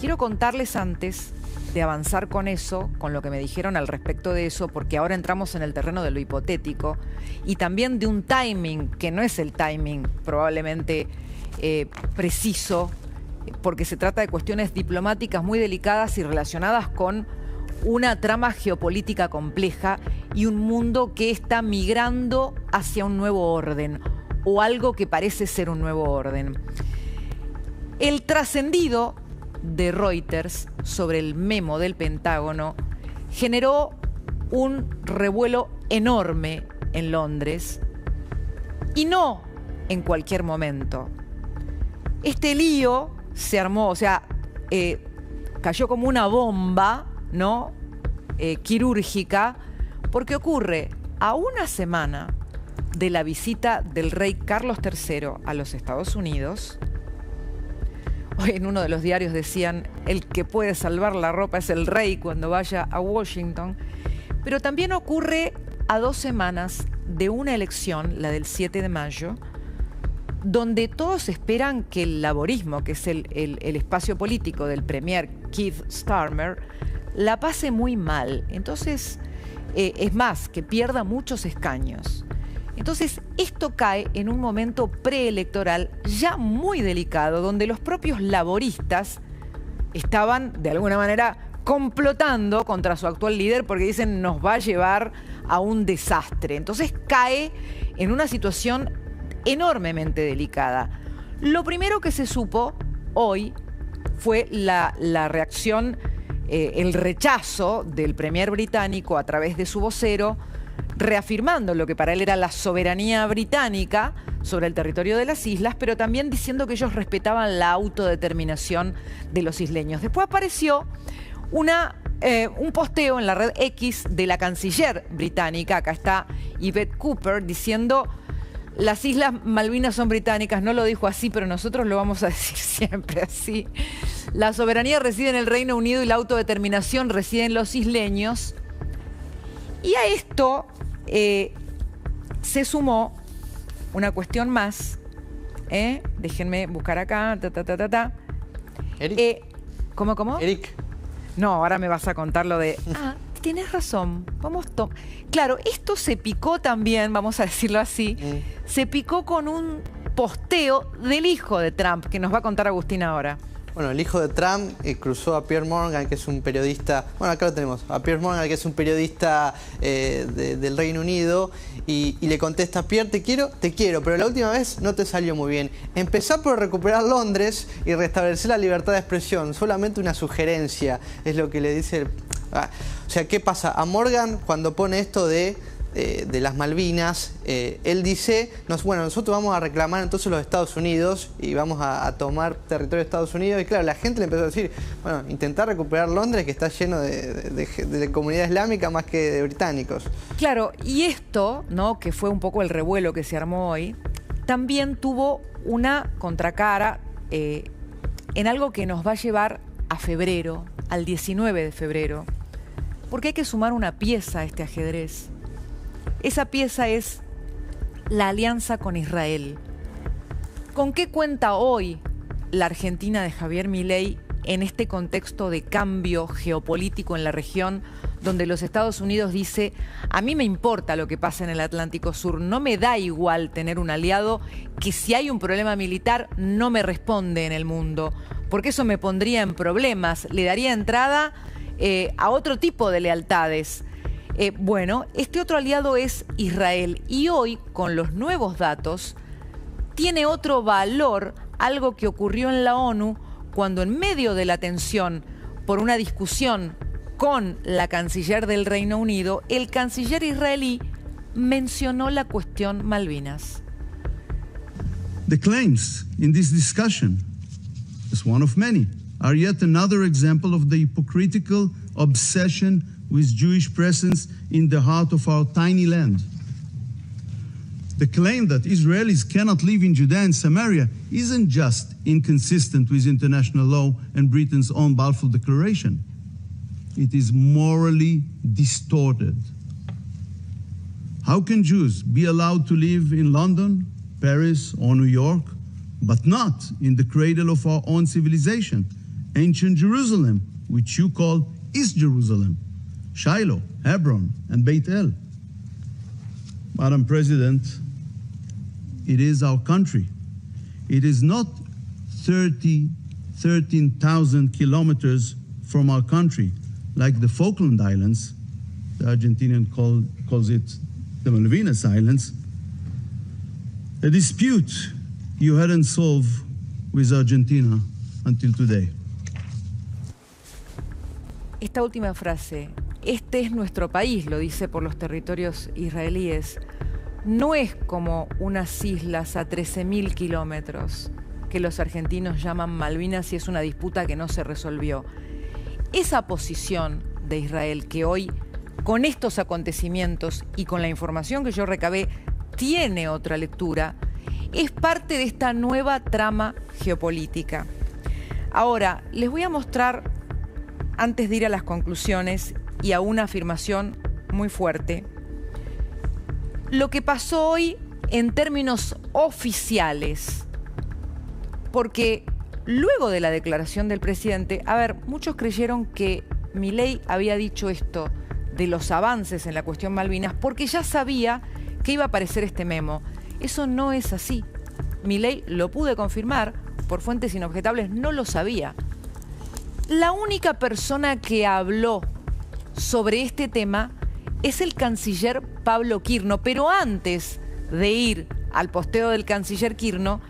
quiero contarles antes de avanzar con eso, con lo que me dijeron al respecto de eso, porque ahora entramos en el terreno de lo hipotético y también de un timing que no es el timing probablemente preciso, porque se trata de cuestiones diplomáticas muy delicadas y relacionadas con una trama geopolítica compleja y un mundo que está migrando hacia un nuevo orden, o algo que parece ser un nuevo orden. El trascendido de Reuters sobre el memo del Pentágono generó un revuelo enorme en Londres, y no en cualquier momento. Este lío se armó, o sea, cayó como una bomba, ¿no? Quirúrgica, porque ocurre a una semana de la visita del rey Carlos III a los Estados Unidos. Hoy en uno de los diarios decían, el que puede salvar la ropa es el rey cuando vaya a Washington. Pero también ocurre a 2 semanas de una elección, la del 7 de mayo, donde todos esperan que el laborismo, que es el espacio político del premier Keith Starmer, la pase muy mal. Entonces, es más, que pierda muchos escaños. Entonces, esto cae en un momento preelectoral ya muy delicado, donde los propios laboristas estaban, de alguna manera, complotando contra su actual líder porque dicen nos va a llevar a un desastre. Entonces, cae en una situación enormemente delicada. Lo primero que se supo hoy fue la reacción, el rechazo del premier británico a través de su vocero, reafirmando lo que para él era la soberanía británica sobre el territorio de las islas, pero también diciendo que ellos respetaban la autodeterminación de los isleños. Después apareció un posteo en la red X de la canciller británica, acá está Yvette Cooper, diciendo: las Islas Malvinas son británicas. No lo dijo así, pero nosotros lo vamos a decir siempre así. La soberanía reside en el Reino Unido y la autodeterminación reside en los isleños. Y a esto se sumó una cuestión más. Déjenme buscar acá. Eric. ¿Cómo? Eric. No, ahora me vas a contar lo de... Tienes razón, claro, esto se picó también, vamos a decirlo así, se picó con un posteo del hijo de Trump, que nos va a contar Agustín ahora. Bueno, el hijo de Trump cruzó a Piers Morgan, que es un periodista, bueno, acá lo tenemos, a Piers Morgan, que es un periodista del Reino Unido, y le contesta: Pierre, te quiero, pero la última vez no te salió muy bien. Empezá por recuperar Londres y restablecer la libertad de expresión, solamente una sugerencia, es lo que le dice o sea, ¿qué pasa? A Morgan, cuando pone esto de las Malvinas, él dice, bueno, nosotros vamos a reclamar entonces los Estados Unidos y vamos a tomar territorio de Estados Unidos. Y claro, la gente le empezó a decir, bueno, intentar recuperar Londres, que está lleno de comunidad islámica más que de británicos. Claro, y esto, ¿no?, que fue un poco el revuelo que se armó hoy, también tuvo una contracara en algo que nos va a llevar a febrero, al 19 de febrero, porque hay que sumar una pieza a este ajedrez. Esa pieza es la alianza con Israel. ¿Con qué cuenta hoy la Argentina de Javier Milei en este contexto de cambio geopolítico en la región, donde los Estados Unidos dice, a mí me importa lo que pasa en el Atlántico Sur, no me da igual tener un aliado que si hay un problema militar no me responde en el mundo, porque eso me pondría en problemas, le daría entrada a otro tipo de lealtades. Bueno, este otro aliado es Israel y hoy, con los nuevos datos, tiene otro valor algo que ocurrió en la ONU cuando en medio de la tensión por una discusión con la canciller del Reino Unido, el canciller israelí mencionó la cuestión Malvinas. The claims in this discussion, as one of many, are yet another example of the hypocritical obsession with Jewish presence in the heart of our tiny land. The claim that Israelis cannot live in Judea and Samaria isn't just inconsistent with international law and Britain's own Balfour Declaration. It is morally distorted. How can Jews be allowed to live in London, Paris, or New York, but not in the cradle of our own civilization, ancient Jerusalem, which you call East Jerusalem, Shiloh, Hebron, and Beit El? Madam President, it is our country. It is not 13,000 kilometers from our country, like the Falkland Islands. The Argentinian calls it the Malvinas Islands. A dispute you hadn't solved with Argentina until today. Esta última frase, este es nuestro país, lo dice por los territorios israelíes, no es como unas islas a 13.000 kilómetros que los argentinos llaman Malvinas y es una disputa que no se resolvió. Esa posición de Israel que hoy, con estos acontecimientos y con la información que yo recabé, tiene otra lectura, es parte de esta nueva trama geopolítica. Ahora, les voy a mostrar, antes de ir a las conclusiones y a una afirmación muy fuerte, lo que pasó hoy en términos oficiales. Porque luego de la declaración del presidente, muchos creyeron que Milei había dicho esto de los avances en la cuestión Malvinas porque ya sabía que iba a aparecer este memo. Eso no es así. Milei, lo pude confirmar por fuentes inobjetables, no lo sabía. La única persona que habló sobre este tema es el canciller Pablo Quirno, pero antes de ir al posteo del canciller Quirno,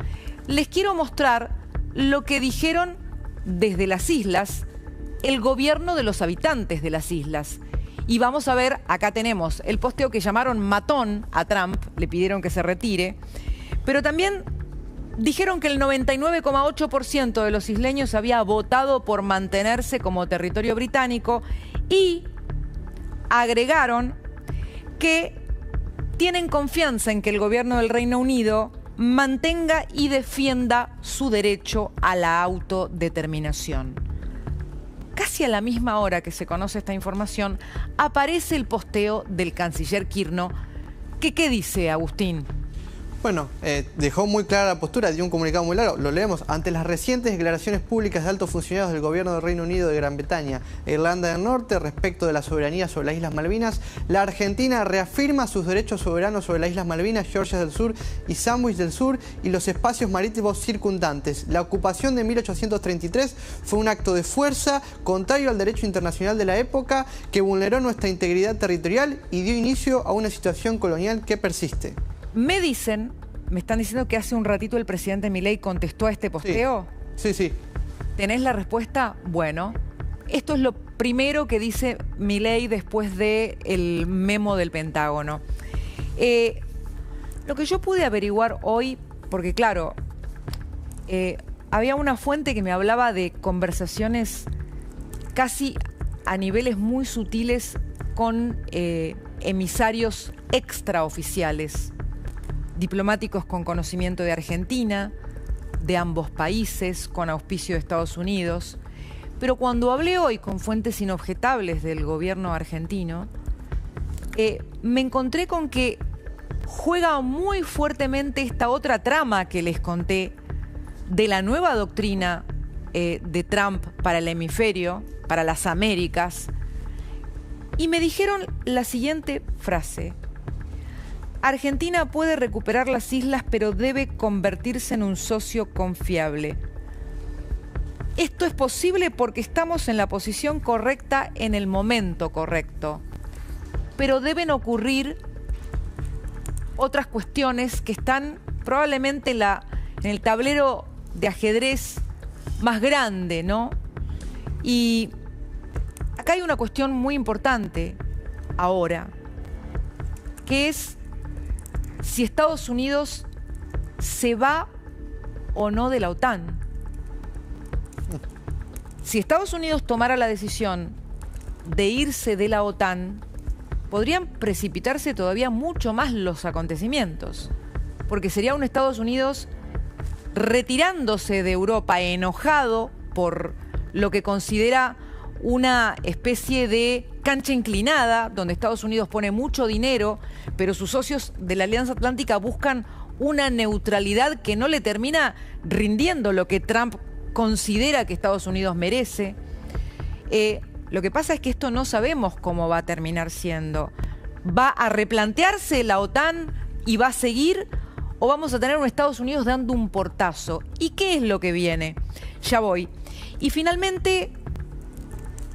les quiero mostrar lo que dijeron desde las islas el gobierno de los habitantes de las islas. Y vamos a ver, acá tenemos el posteo que llamaron matón a Trump, le pidieron que se retire, pero también dijeron que el 99,8% de los isleños había votado por mantenerse como territorio británico y agregaron que tienen confianza en que el gobierno del Reino Unido mantenga y defienda su derecho a la autodeterminación. Casi a la misma hora que se conoce esta información, aparece el posteo del canciller Quirno, que ¿qué dice, Agustín? Bueno, dejó muy clara la postura, dio un comunicado muy largo, lo leemos. Ante las recientes declaraciones públicas de altos funcionarios del gobierno del Reino Unido, de Gran Bretaña e Irlanda del Norte respecto de la soberanía sobre las Islas Malvinas, la Argentina reafirma sus derechos soberanos sobre las Islas Malvinas, Georgias del Sur y Sandwich del Sur y los espacios marítimos circundantes. La ocupación de 1833 fue un acto de fuerza contrario al derecho internacional de la época que vulneró nuestra integridad territorial y dio inicio a una situación colonial que persiste. Me están diciendo que hace un ratito el presidente Milei contestó a este posteo. Sí. ¿Tenés la respuesta? Bueno, esto es lo primero que dice Milei después del memo del Pentágono. Lo que yo pude averiguar hoy, porque claro, había una fuente que me hablaba de conversaciones casi a niveles muy sutiles con emisarios extraoficiales, diplomáticos con conocimiento de Argentina, de ambos países, con auspicio de Estados Unidos. Pero cuando hablé hoy con fuentes inobjetables del gobierno argentino, me encontré con que juega muy fuertemente esta otra trama que les conté de la nueva doctrina de Trump para el hemisferio, para las Américas, Y me dijeron la siguiente frase. Argentina puede recuperar las islas, pero debe convertirse en un socio confiable. Esto es posible porque estamos en la posición correcta en el momento correcto. Pero deben ocurrir otras cuestiones que están probablemente en el tablero de ajedrez más grande, ¿no? Y acá hay una cuestión muy importante ahora, que es si Estados Unidos se va o no de la OTAN. Si Estados Unidos tomara la decisión de irse de la OTAN, podrían precipitarse todavía mucho más los acontecimientos, porque sería un Estados Unidos retirándose de Europa, enojado por lo que considera una especie de cancha inclinada, donde Estados Unidos pone mucho dinero, pero sus socios de la Alianza Atlántica buscan una neutralidad que no le termina rindiendo lo que Trump considera que Estados Unidos merece. Lo que pasa es que esto no sabemos cómo va a terminar siendo. ¿Va a replantearse la OTAN y va a seguir? ¿O vamos a tener un Estados Unidos dando un portazo? ¿Y qué es lo que viene? Ya voy. Y finalmente,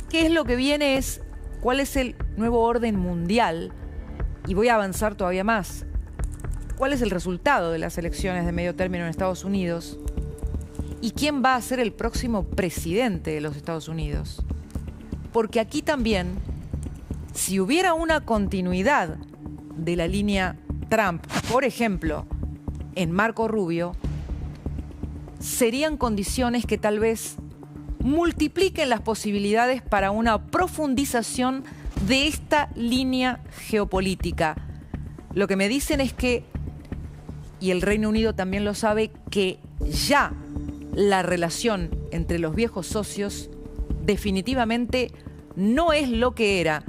¿qué es lo que viene? Es cuál es el nuevo orden mundial. Y voy a avanzar todavía más. ¿Cuál es el resultado de las elecciones de medio término en Estados Unidos? ¿Y quién va a ser el próximo presidente de los Estados Unidos? Porque aquí también, si hubiera una continuidad de la línea Trump, por ejemplo, en Marco Rubio, serían condiciones que tal vez multipliquen las posibilidades para una profundización de esta línea geopolítica. Lo que me dicen es que, y el Reino Unido también lo sabe, que ya la relación entre los viejos socios definitivamente no es lo que era,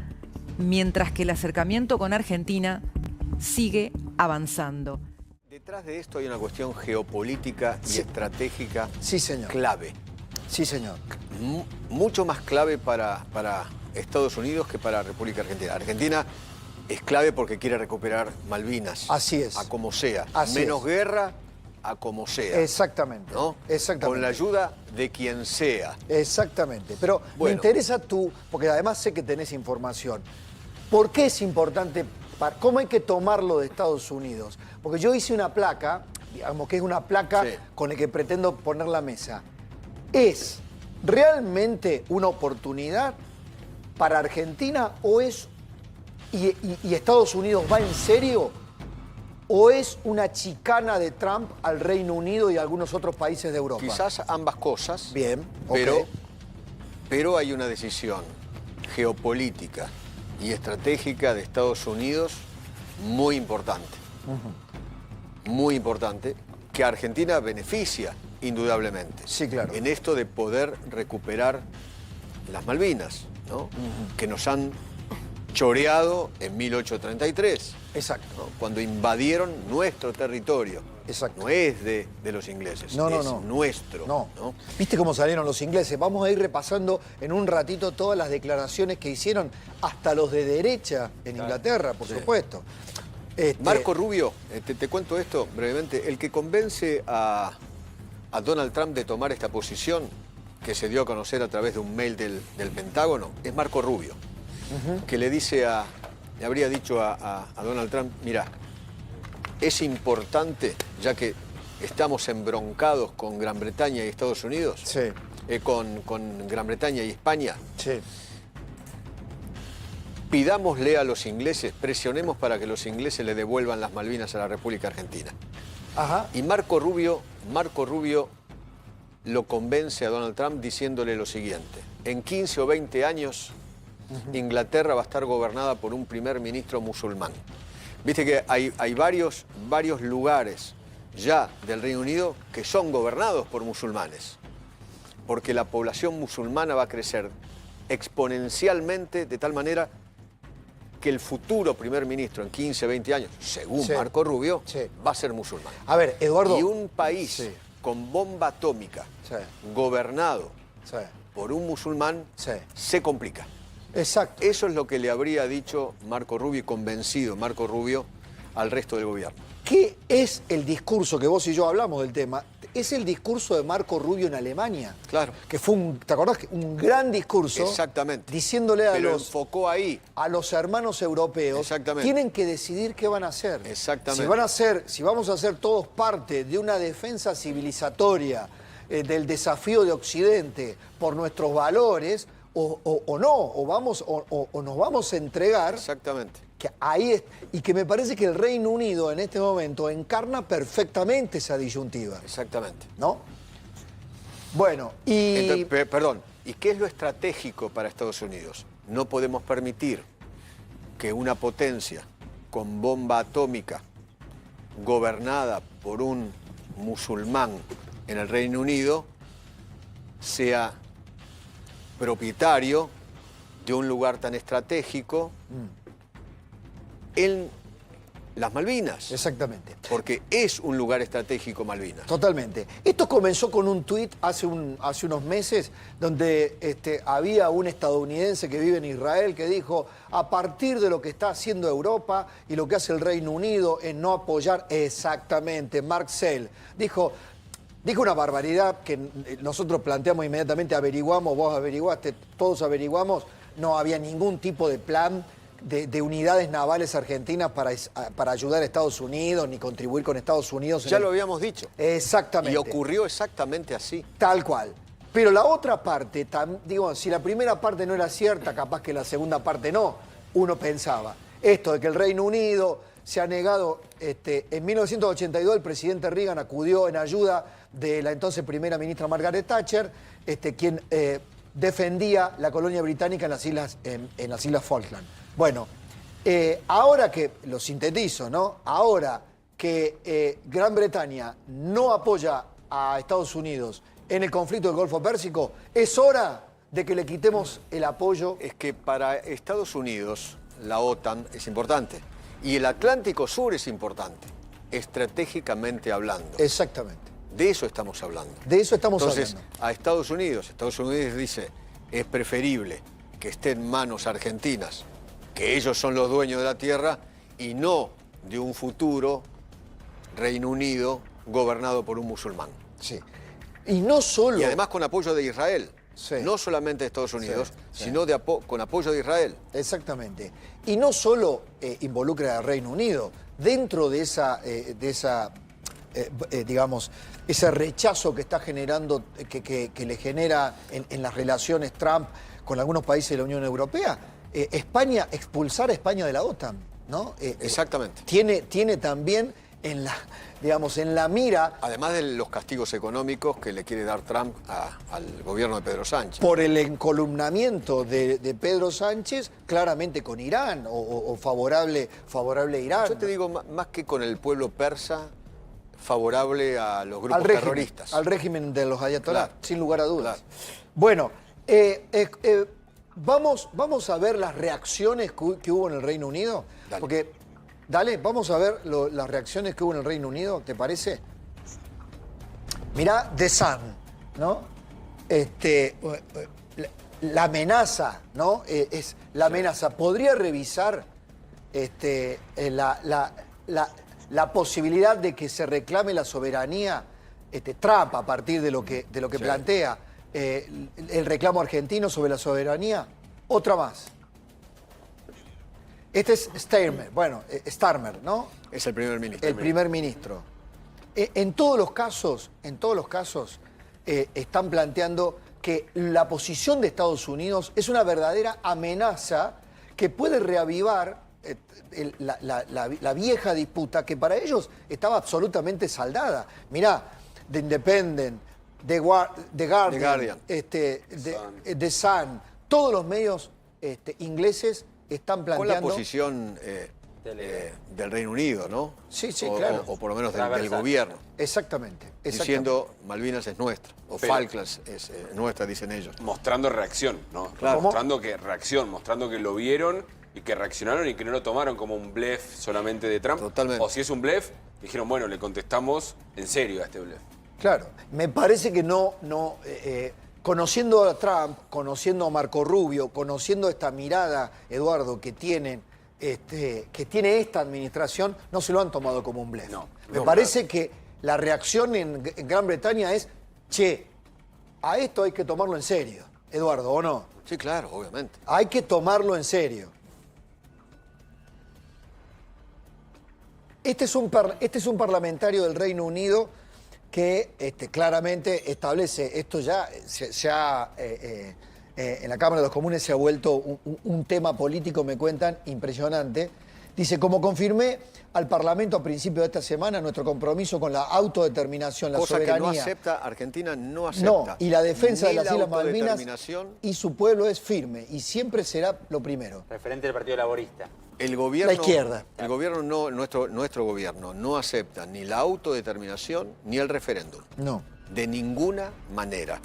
mientras que el acercamiento con Argentina sigue avanzando. Detrás de esto hay una cuestión geopolítica y estratégica clave. Sí, señor. Mucho más clave para Estados Unidos que para República Argentina. Argentina es clave porque quiere recuperar Malvinas. Así es. A como sea. Así Menos es. guerra a como sea. Exactamente. ¿No? Exactamente. Con la ayuda de quien sea. Exactamente. Pero me Bueno. interesa tú, porque además sé que tenés información. ¿Por qué es importante? ¿Cómo hay que tomarlo de Estados Unidos? Porque yo hice una placa, digamos que es una placa con la que pretendo poner la mesa. ¿Es realmente una oportunidad para Argentina o es y Estados Unidos va en serio o es una chicana de Trump al Reino Unido y a algunos otros países de Europa? Quizás ambas cosas. Bien, pero hay una decisión geopolítica y estratégica de Estados Unidos muy importante. Muy importante, que a Argentina beneficia indudablemente. Sí, claro. En esto de poder recuperar las Malvinas, ¿no? Que nos han choreado en 1833. Exacto. ¿no? Cuando invadieron nuestro territorio. Exacto. No es de los ingleses, No, es no. nuestro. No. ¿no? ¿Viste cómo salieron los ingleses? Vamos a ir repasando en un ratito todas las declaraciones que hicieron, hasta los de derecha en Inglaterra, por supuesto. Marco Rubio, te cuento esto brevemente, el que convence a Donald Trump de tomar esta posición, que se dio a conocer a través de un mail del Pentágono, es Marco Rubio, que le habría dicho a Donald Trump, mira, es importante, ya que estamos embroncados con Gran Bretaña y Estados Unidos, con Gran Bretaña y España, pidámosle a los ingleses, presionemos para que los ingleses le devuelvan las Malvinas a la República Argentina. Y Marco Rubio lo convence a Donald Trump diciéndole lo siguiente: en 15 o 20 años, Inglaterra va a estar gobernada por un primer ministro musulmán. Viste que hay varios lugares ya del Reino Unido que son gobernados por musulmanes, porque la población musulmana va a crecer exponencialmente de tal manera que el futuro primer ministro en 15, 20 años, según Marco Rubio, va a ser musulmán. A ver, Eduardo. Y un país con bomba atómica gobernado por un musulmán se complica. Exacto. Eso es lo que le habría dicho Marco Rubio y convencido Marco Rubio al resto del gobierno. ¿Qué es el discurso que vos y yo hablamos del tema? Es el discurso de Marco Rubio en Alemania. Claro. Que fue ¿te acordás? Un gran discurso. Exactamente. Diciéndole a enfocó ahí. A los hermanos europeos. Exactamente. Tienen que decidir qué van a hacer. Exactamente. Si vamos a ser todos parte de una defensa civilizatoria del desafío de Occidente por nuestros valores, o no, o nos vamos a entregar. Exactamente. Que ahí y que me parece que el Reino Unido en este momento encarna perfectamente esa disyuntiva. Exactamente. ¿No? Bueno, y... Entonces, perdón, ¿y qué es lo estratégico para Estados Unidos? No podemos permitir que una potencia con bomba atómica gobernada por un musulmán en el Reino Unido sea propietario de un lugar tan estratégico en las Malvinas. Exactamente. Porque es un lugar estratégico Malvinas. Totalmente. Esto comenzó con un tuit hace unos meses donde había un estadounidense que vive en Israel que dijo, a partir de lo que está haciendo Europa y lo que hace el Reino Unido en no apoyar exactamente, Mark Sell, dijo una barbaridad que nosotros planteamos inmediatamente, averiguamos, vos averiguaste, todos averiguamos, no había ningún tipo de plan de unidades navales argentinas para ayudar a Estados Unidos, ni contribuir con Estados Unidos. Ya lo habíamos dicho. Exactamente. Y ocurrió exactamente así. Tal cual. Pero la otra parte, digo, si la primera parte no era cierta, capaz que la segunda parte no, uno pensaba. Esto de que el Reino Unido se ha negado, en 1982 el presidente Reagan acudió en ayuda de la entonces primera ministra Margaret Thatcher, quien defendía la colonia británica en las Islas Falkland. Bueno, ahora que, lo sintetizo, ¿no? Ahora que Gran Bretaña no apoya a Estados Unidos en el conflicto del Golfo Pérsico, es hora de que le quitemos el apoyo. Es que para Estados Unidos la OTAN es importante y el Atlántico Sur es importante, estratégicamente hablando. Exactamente. De eso estamos hablando. De eso estamos hablando. Entonces, a Estados Unidos dice, es preferible que esté en manos argentinas, que ellos son los dueños de la tierra y no de un futuro Reino Unido gobernado por un musulmán. Sí. Y no solo... Y además con apoyo de Israel. Sí. No solamente de Estados Unidos, sino con apoyo de Israel. Exactamente. Y no solo involucra al Reino Unido. Dentro de digamos, ese rechazo que está generando, que le genera en las relaciones Trump con algunos países de la Unión Europea, expulsar a España de la OTAN, ¿no? Exactamente. Tiene también en la mira... Además de los castigos económicos que le quiere dar Trump al gobierno de Pedro Sánchez. Por el encolumnamiento de Pedro Sánchez, claramente con Irán, o favorable a Irán. Yo te digo, más que con el pueblo persa, favorable a los grupos terroristas. Al régimen de los ayatolás, claro, sin lugar a dudas. Claro. Bueno, vamos a ver las reacciones que hubo en el Reino Unido. Dale. Porque, vamos a ver las reacciones que hubo en el Reino Unido, ¿te parece? Mirá The Sun, ¿no? La amenaza, ¿no? Es la amenaza. ¿Podría revisar la posibilidad de que se reclame la soberanía, Trump, a partir de lo que plantea, el reclamo argentino sobre la soberanía? Otra más. Este es Starmer, ¿no? Es el primer ministro. El primer ministro. En todos los casos, están planteando que la posición de Estados Unidos es una verdadera amenaza que puede reavivar la vieja disputa que para ellos estaba absolutamente saldada. Mirá, The Independent, The Guardian, The Sun, todos los medios ingleses están planteando... Con la posición del Reino Unido, ¿no? Sí, claro. O por lo menos del gobierno. Exactamente. Diciendo Malvinas es nuestra, o Falklands es nuestra, dicen ellos. Mostrando reacción, ¿no? Claro. Mostrando que lo vieron y que reaccionaron y que no lo tomaron como un blef solamente de Trump. Totalmente. O si es un blef, dijeron, bueno, le contestamos en serio a este blef. Claro, me parece que conociendo a Trump, conociendo a Marco Rubio, conociendo esta mirada, Eduardo, que tiene esta administración, no se lo han tomado como un blef. Me parece que la reacción en Gran Bretaña es, che, a esto hay que tomarlo en serio, Eduardo, ¿o no? Sí, claro, obviamente. Hay que tomarlo en serio. Este es un parlamentario del Reino Unido que claramente establece, esto ya en la Cámara de los Comunes se ha vuelto un tema político, me cuentan, impresionante. Dice, como confirmé al Parlamento a principios de esta semana, nuestro compromiso con la autodeterminación, la soberanía. Cosa que no acepta, Argentina no acepta. No, y la defensa de Ni las la Islas Malvinas autodeterminación. y su pueblo es firme y siempre será lo primero. Referente del Partido Laborista. El gobierno, La izquierda. El gobierno no, nuestro gobierno no acepta ni la autodeterminación ni el referéndum. No. De ninguna manera.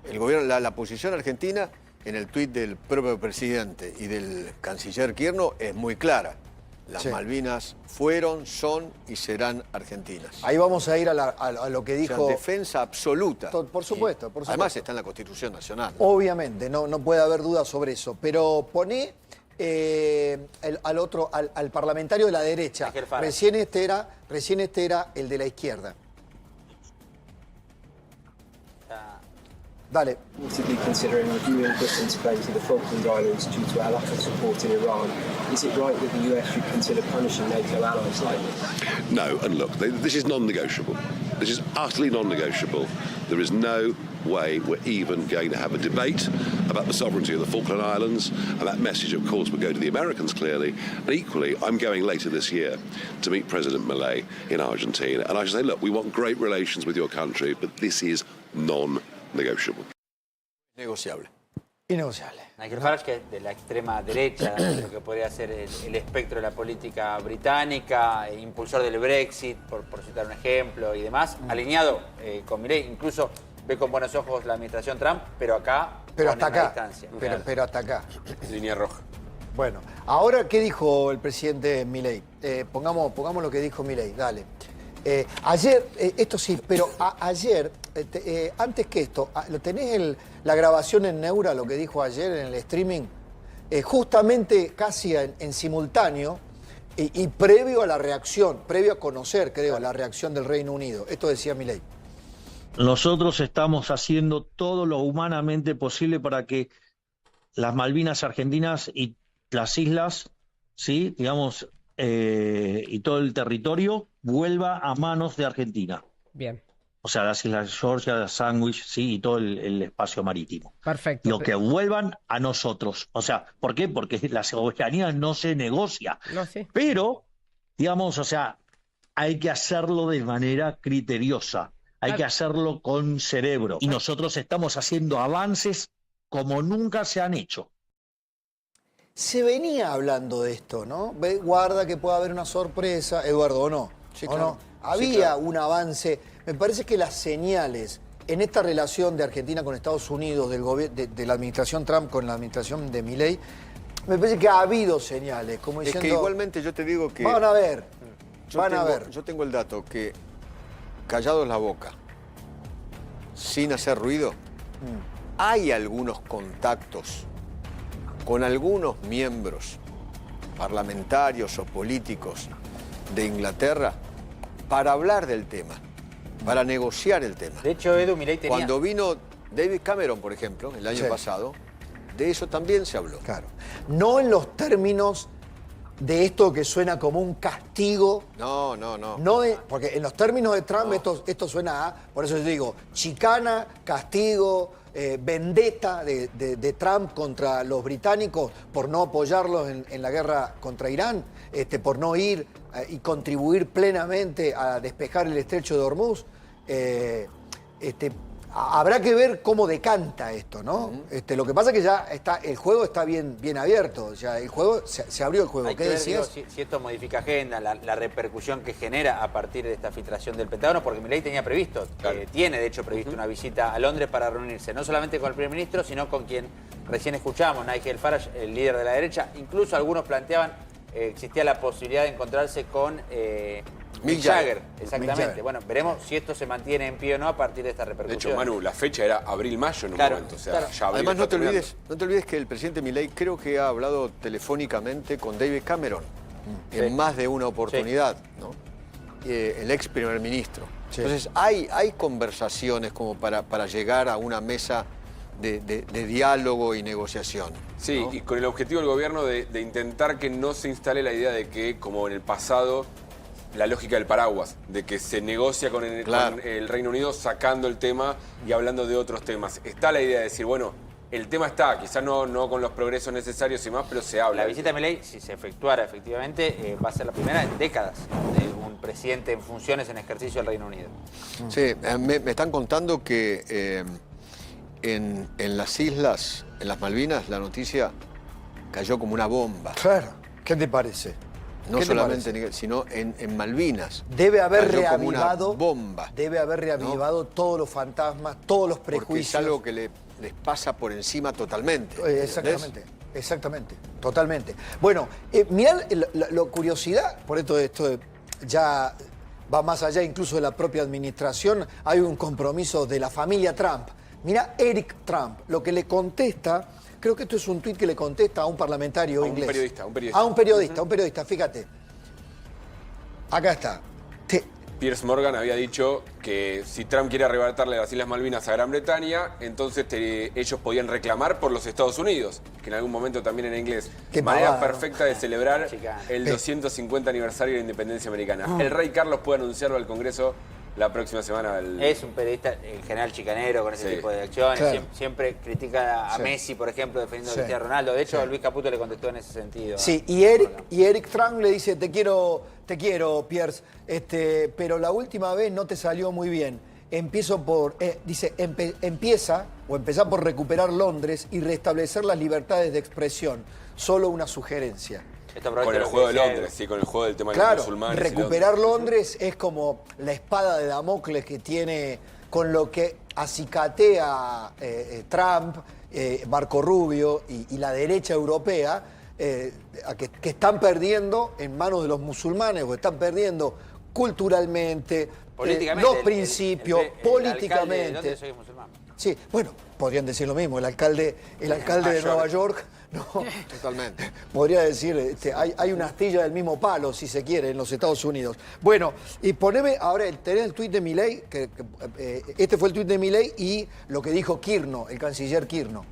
El gobierno, la posición argentina en el tuit del propio presidente y del canciller Kirchner es muy clara. Las Malvinas fueron, son y serán argentinas. Ahí vamos a ir a lo que dijo... O sea, defensa absoluta. Por supuesto, por supuesto. Además está en la Constitución Nacional. Obviamente, no puede haber duda sobre eso. Pero poné al parlamentario de la derecha. Recién este era el de la izquierda. Dale. Considering reviewing Britain's claim to the Falkland Islands due to our lack of support in Iran, is it right that the US should consider punishing NATO allies like this? No, and look, this is non-negotiable. This is utterly non-negotiable. There is no way we're even going to have a debate about the sovereignty of the Falkland Islands, and that message, of course, would go to the Americans clearly. And equally, I'm going later this year to meet President Milei in Argentina, and I should say, look, we want great relations with your country, but this is non-negotiable. Negociable. Innegociable. Nigel Farage, que de la extrema derecha, lo que podría ser el espectro de la política británica, impulsor del Brexit, por citar un ejemplo y demás, alineado con Milei, incluso ve con buenos ojos la administración Trump, pero acá, pero hasta acá, distancia. Pero hasta acá. Línea roja. Bueno, ahora, ¿qué dijo el presidente Milei? Pongamos lo que dijo Milei, dale. Ayer, esto sí, pero ayer, antes que esto, ¿lo tenés la grabación en Neura, lo que dijo ayer en el streaming? Justamente casi en simultáneo y previo a la reacción, previo a conocer, creo, la reacción del Reino Unido. Esto decía Milei. Nosotros estamos haciendo todo lo humanamente posible para que las Malvinas argentinas y las islas, ¿sí? Digamos, y todo el territorio vuelva a manos de Argentina. Bien. O sea, las Islas Georgia, las Sandwich, sí, y todo el espacio marítimo. Perfecto. Lo que vuelvan a nosotros. O sea, ¿por qué? Porque la soberanía no se negocia. No, sí. Pero, digamos, o sea, hay que hacerlo de manera criteriosa. Hay que hacerlo con cerebro. Y nosotros estamos haciendo avances como nunca se han hecho. Se venía hablando de esto, ¿no? Guarda que pueda haber una sorpresa, Eduardo, ¿o no? Sí, ¿O claro. no? Había un avance. Me parece que las señales en esta relación de Argentina con Estados Unidos, de la administración Trump con la administración de Milei, me parece que ha habido señales, como diciendo... Es que igualmente yo te digo que... Van a ver, Yo tengo el dato que, callados la boca, sin hacer ruido, hay algunos contactos con algunos miembros parlamentarios o políticos de Inglaterra para hablar del tema, para negociar el tema. De hecho, Edu, Milei tenía... Cuando vino David Cameron, por ejemplo, el año pasado, de eso también se habló. Claro. No en los términos de esto que suena como un castigo. No. Porque en los términos de Trump esto suena a, por eso yo digo, chicana, castigo, vendetta de Trump contra los británicos por no apoyarlos en la guerra contra Irán, por no ir y contribuir plenamente a despejar el estrecho de Hormuz. Habrá que ver cómo decanta esto, ¿no? Lo que pasa es que ya el juego está bien abierto, o sea, el juego se abrió el juego. Hay ¿Qué que ver, decías? digo, si esto modifica agenda, la repercusión que genera a partir de esta filtración del Pentágono, porque Milei tenía previsto, tiene de hecho previsto una visita a Londres para reunirse, no solamente con el primer ministro, sino con quien recién escuchamos, Nigel Farage, el líder de la derecha. Incluso algunos planteaban, existía la posibilidad de encontrarse con Mick Jagger. Exactamente. Mick Jagger. Bueno, veremos si esto se mantiene en pie o no a partir de esta De repercusión. hecho, Manu, la fecha era abril-mayo en un Claro, momento. O sea, claro. ya abril Además, está terminando. no te olvides que el presidente Milei creo que ha hablado telefónicamente con David Cameron en más de una oportunidad, ¿no? El ex primer ministro. Sí. Entonces, hay conversaciones como para llegar a una mesa de diálogo y negociación. Sí, ¿no? y con el objetivo del gobierno de intentar que no se instale la idea de que, como en el pasado, la lógica del paraguas, de que se negocia con el Reino Unido sacando el tema y hablando de otros temas. Está la idea de decir, bueno, el tema está, quizás no con los progresos necesarios y más, pero se habla. La visita de Milei, si se efectuara efectivamente, va a ser la primera en décadas de un presidente en funciones en ejercicio del Reino Unido. Sí, me están contando que en las islas, en las Malvinas, la noticia cayó como una bomba. Claro. ¿Qué te parece? No ¿Qué te solamente, parece? sino en Malvinas. Debe haber Cayó como una reavivado, bomba. debe haber reavivado todos los fantasmas, todos los prejuicios. Porque es algo que les pasa por encima totalmente. Exactamente, exactamente, totalmente. Bueno, mirá la curiosidad, por esto ya va más allá incluso de la propia administración, hay un compromiso de la familia Trump. Mirá Eric Trump, lo que le contesta, creo que esto es un tuit que le contesta a un parlamentario inglés. Un periodista. A un periodista, fíjate. Acá está. Piers Morgan había dicho que si Trump quiere arrebatarle las Islas Malvinas a Gran Bretaña, entonces ellos podían reclamar por los Estados Unidos, que en algún momento también en inglés. Qué Manera pavada, perfecta de celebrar el 250 aniversario de la independencia americana. El rey Carlos puede anunciarlo al Congreso la próxima semana. Es un periodista, el general chicanero, con ese tipo de acciones. Claro. Siempre critica a Sí. Messi, por ejemplo, defendiendo a Sí. Cristiano Ronaldo. De hecho, Sí. Luis Caputo le contestó en ese sentido. Sí, y Eric Trump le dice, te quiero, Piers, pero la última vez no te salió muy bien. Empezá por recuperar Londres y restablecer las libertades de expresión. Solo una sugerencia. Con el juego de Londres, sí, con el juego del tema de los Claro, musulmanes. recuperar Londres es como la espada de Damocles que tiene con lo que acicatea Trump, Marco Rubio y la derecha europea, que están perdiendo en manos de los musulmanes o están perdiendo culturalmente, Políticamente, los principios, políticamente. ¿De dónde soy musulmán? Sí, bueno, podrían decir lo mismo, el alcalde de Nueva York. No, totalmente. Podría decir, hay una astilla del mismo palo, si se quiere, en los Estados Unidos. Bueno, y poneme, ahora tenés el tuit de Milei, este fue el tuit de Milei y lo que dijo Kirno, el canciller Kirno.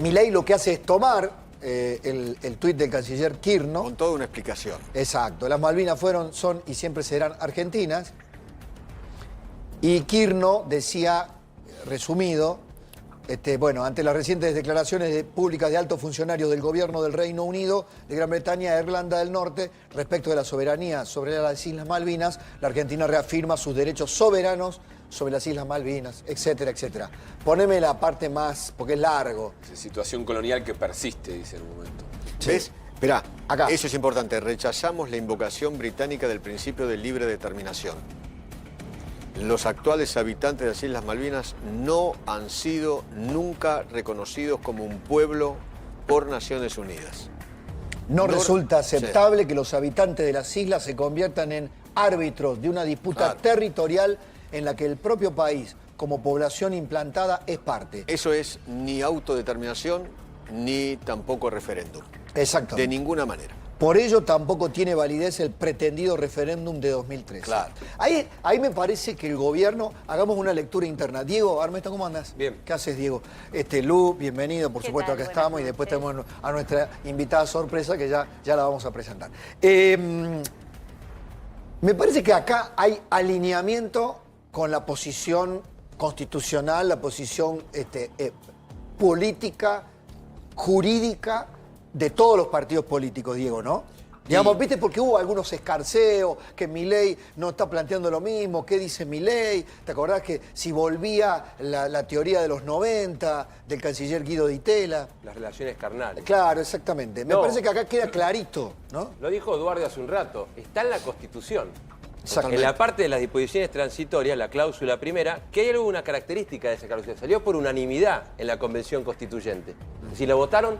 Milei lo que hace es tomar el tuit del canciller Kirno. Con toda una explicación. Exacto, las Malvinas son y siempre serán argentinas. Y Kirno decía, resumido, ante las recientes declaraciones públicas de altos funcionarios del gobierno del Reino Unido, de Gran Bretaña e Irlanda del Norte, respecto de la soberanía sobre las Islas Malvinas, la Argentina reafirma sus derechos soberanos sobre las Islas Malvinas, etcétera, etcétera. Poneme la parte más, porque es largo. Situación colonial que persiste, dice en un momento. ¿Ves? Esperá, acá. Eso es importante. Rechazamos la invocación británica del principio de libre determinación. Los actuales habitantes de las Islas Malvinas no han sido nunca reconocidos como un pueblo por Naciones Unidas. No resulta aceptable que los habitantes de las islas se conviertan en árbitros de una disputa territorial en la que el propio país, como población implantada, es parte. Eso es ni autodeterminación ni tampoco referéndum. Exacto. De ninguna manera. Por ello tampoco tiene validez el pretendido referéndum de 2013. Claro. Ahí me parece que el gobierno, hagamos una lectura interna. Diego Armesto, ¿cómo andás? Bien. ¿Qué haces, Diego? Lu, bienvenido, por supuesto, acá estamos. Y después tenemos a nuestra invitada sorpresa, que ya la vamos a presentar. Me parece que acá hay alineamiento con la posición constitucional, la posición política, jurídica, de todos los partidos políticos, Diego, ¿no? Digamos, ¿viste? Porque hubo algunos escarceos, que Milei no está planteando lo mismo, ¿qué dice Milei? ¿Te acordás que si volvía la teoría de los 90, del canciller Guido Di Tella? Las relaciones carnales. Claro, exactamente. Me parece que acá queda clarito, ¿no? Lo dijo Eduardo hace un rato, está en la Constitución. Exactamente. En la parte de las disposiciones transitorias, la cláusula primera, que hay alguna característica de esa cláusula. Salió por unanimidad en la Convención Constituyente. Si lo votaron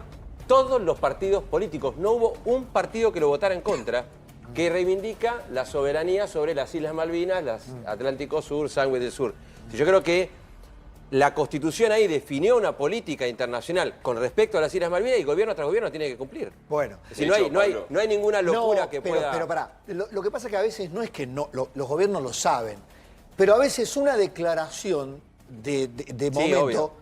todos los partidos políticos. No hubo un partido que lo votara en contra que reivindica la soberanía sobre las Islas Malvinas, las Atlántico Sur, Sandwich del Sur. Yo creo que la Constitución ahí definió una política internacional con respecto a las Islas Malvinas y gobierno tras gobierno tiene que cumplir. Bueno. Es decir, no hay ninguna locura que pueda... Pero pará, lo que pasa es que a veces no es que los gobiernos lo saben, pero a veces una declaración de momento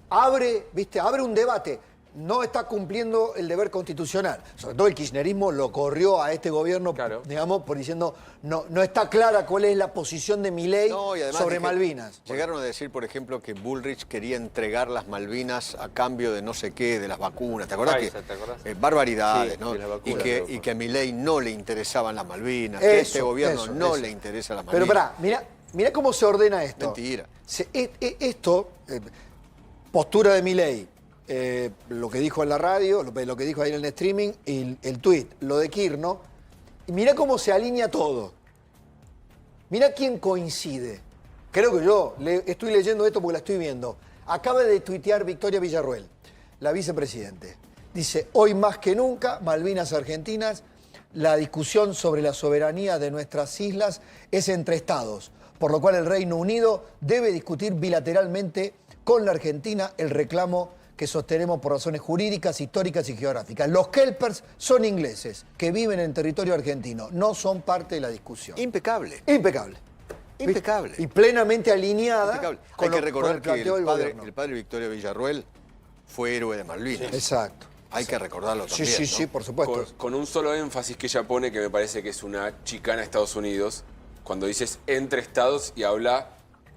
abre un debate. No está cumpliendo el deber constitucional. Sobre todo el kirchnerismo lo corrió a este gobierno, digamos, por diciendo no está clara cuál es la posición de Milei sobre Malvinas. Llegaron a decir, por ejemplo, que Bullrich quería entregar las Malvinas a cambio de no sé qué, de las vacunas. ¿Te acordás? ¿Te acordás? Barbaridades, Sí, ¿no? de las vacunas, Y que a Milei no le interesaban las Malvinas, que a este gobierno no le interesa las Malvinas. Pero pará, mirá cómo se ordena esto. Mentira. Postura de Milei. Lo que dijo en la radio, lo que dijo ahí en el streaming, y el tuit, lo de Kirchner, y mirá cómo se alinea todo. Mirá quién coincide. Creo que yo estoy leyendo esto porque la estoy viendo. Acaba de tuitear Victoria Villarruel, la vicepresidente. Dice, hoy más que nunca, Malvinas Argentinas, la discusión sobre la soberanía de nuestras islas es entre estados, por lo cual el Reino Unido debe discutir bilateralmente con la Argentina el reclamo que sostenemos por razones jurídicas, históricas y geográficas. Los kelpers son ingleses que viven en territorio argentino, no son parte de la discusión. Impecable. Impecable. Impecable. Y plenamente alineada Hay que recordar que el padre de Victoria Villarruel fue héroe de Malvinas. Sí. Exacto. Hay que recordarlo también. Sí, por supuesto. Con un solo énfasis que ella pone, que me parece que es una chicana a Estados Unidos, cuando dices entre estados y habla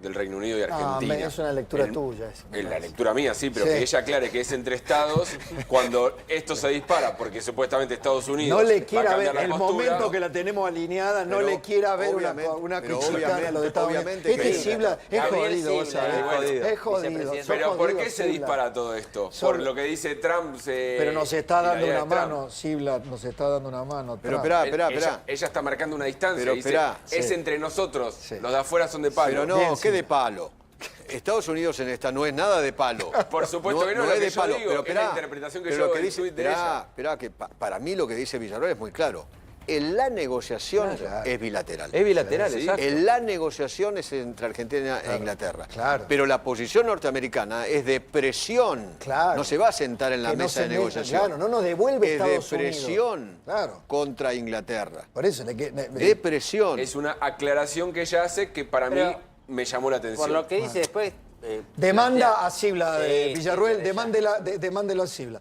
del Reino Unido y Argentina. Es una lectura tuya. En la lectura mía, sí, pero Sí. que ella aclare que es entre estados cuando esto se dispara, porque supuestamente Estados Unidos No le va a quiera cambiar ver, la el postura. momento que la tenemos alineada, no Pero le quiera ver una pero cuchicana a lo de Estados Unidos. obviamente Este que- Sibla es Gabriel jodido, vos Sibla, sabés. bueno, Es jodido. vicepresidente. Pero sos ¿por jodido, qué se Sibla. dispara todo esto? Son- Por lo que dice Trump. Pero nos está y la dando idea una de Trump. mano, Sibla, nos está dando una mano. Pero Trump. esperá. Ella está marcando una distancia. Pero dice, esperá. es Sí. entre nosotros. Los de afuera son de palo. Pero no, Bien, ¿qué sí. de palo? Estados Unidos en esta no es nada de palo. Por supuesto que no, lo es que de yo palo. digo, Pero es esperá, la interpretación que pero yo lo hago que del dice, tuit de ella. esperá, que para mí lo que dice Villarroel es muy claro. En la negociación Claro. es bilateral. Es bilateral, exacto. En la negociación es entre Argentina e Inglaterra. Claro. Pero la posición norteamericana es de presión. Claro. No se va a sentar en la Que no mesa se de meta, negociación. claro, no nos devuelve es Estados de Unidos. presión Claro. contra Inglaterra. Por eso, De presión. Es una aclaración que ella hace que para mí Pero, me llamó la atención. Por lo que dice después... demanda a Sibla, Sí, Villarruel, sí, demándelo a Sibla.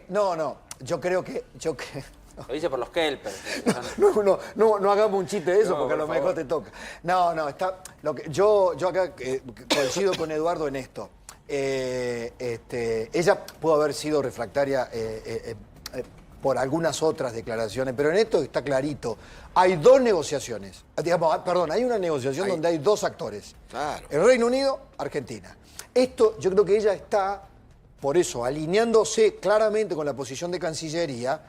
No, yo creo que... Lo dice por los kelpers. No hagamos un chiste de eso, No, porque a lo por mejor favor. te toca. No, está. Yo acá coincido con Eduardo en esto. Ella pudo haber sido refractaria por algunas otras declaraciones, pero en esto está clarito. Hay dos negociaciones. Hay una negociación donde hay dos actores. Claro. El Reino Unido, Argentina. Esto, yo creo que ella está, por eso, alineándose claramente con la posición de Cancillería,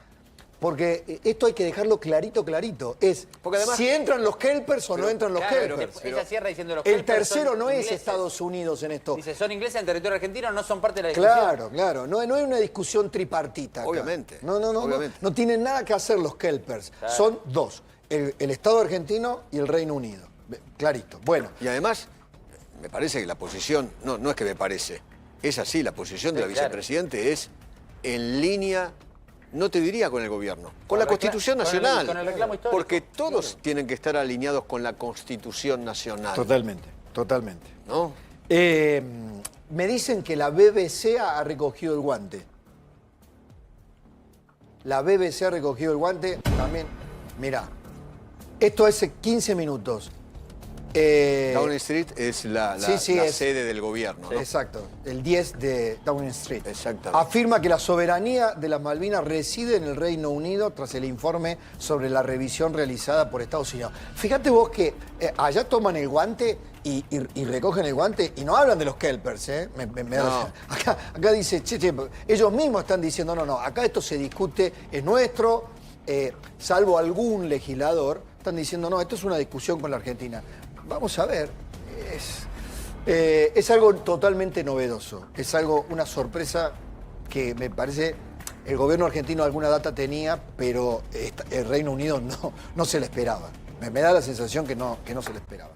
porque esto hay que dejarlo clarito. Porque además- si entran los kelpers o no entran los Claro, kelpers. ella cierra diciendo los El kelpers tercero son no es ingleses. Estados Unidos en esto. Dice, son ingleses en territorio argentino, no son parte de la discusión. Claro. No hay una discusión tripartita acá. Obviamente. No tienen nada que hacer los kelpers. Claro. Son dos. El Estado argentino y el Reino Unido. Clarito. Bueno. Y además, me parece que la posición, no es que me parece, es así, la posición de la Sí, claro. vicepresidente es en línea, no te diría con el gobierno, con la el Constitución reclamo- Nacional. con el reclamo histórico. Porque todos tienen que estar alineados con la Constitución Nacional. Totalmente. ¿No? Me dicen que la BBC ha recogido el guante. La BBC ha recogido el guante también. Mirá, esto hace 15 minutos. Downing Street es la Sí, es- sede del gobierno, ¿no? Exacto, el 10 de Downing Street. Exactamente. Afirma que la soberanía de las Malvinas reside en el Reino Unido tras el informe sobre la revisión realizada por Estados Unidos. Fíjate vos que allá toman el guante y recogen el guante y no hablan de los kelpers, ¿eh? No. Acá dice, che, ellos mismos están diciendo, no, acá esto se discute, es nuestro, salvo algún legislador, están diciendo, no, esto es una discusión con la Argentina. Vamos a ver, es algo totalmente novedoso, es algo, una sorpresa que me parece el gobierno argentino alguna data tenía, pero el Reino Unido no se le esperaba. Me da la sensación que no se le esperaba.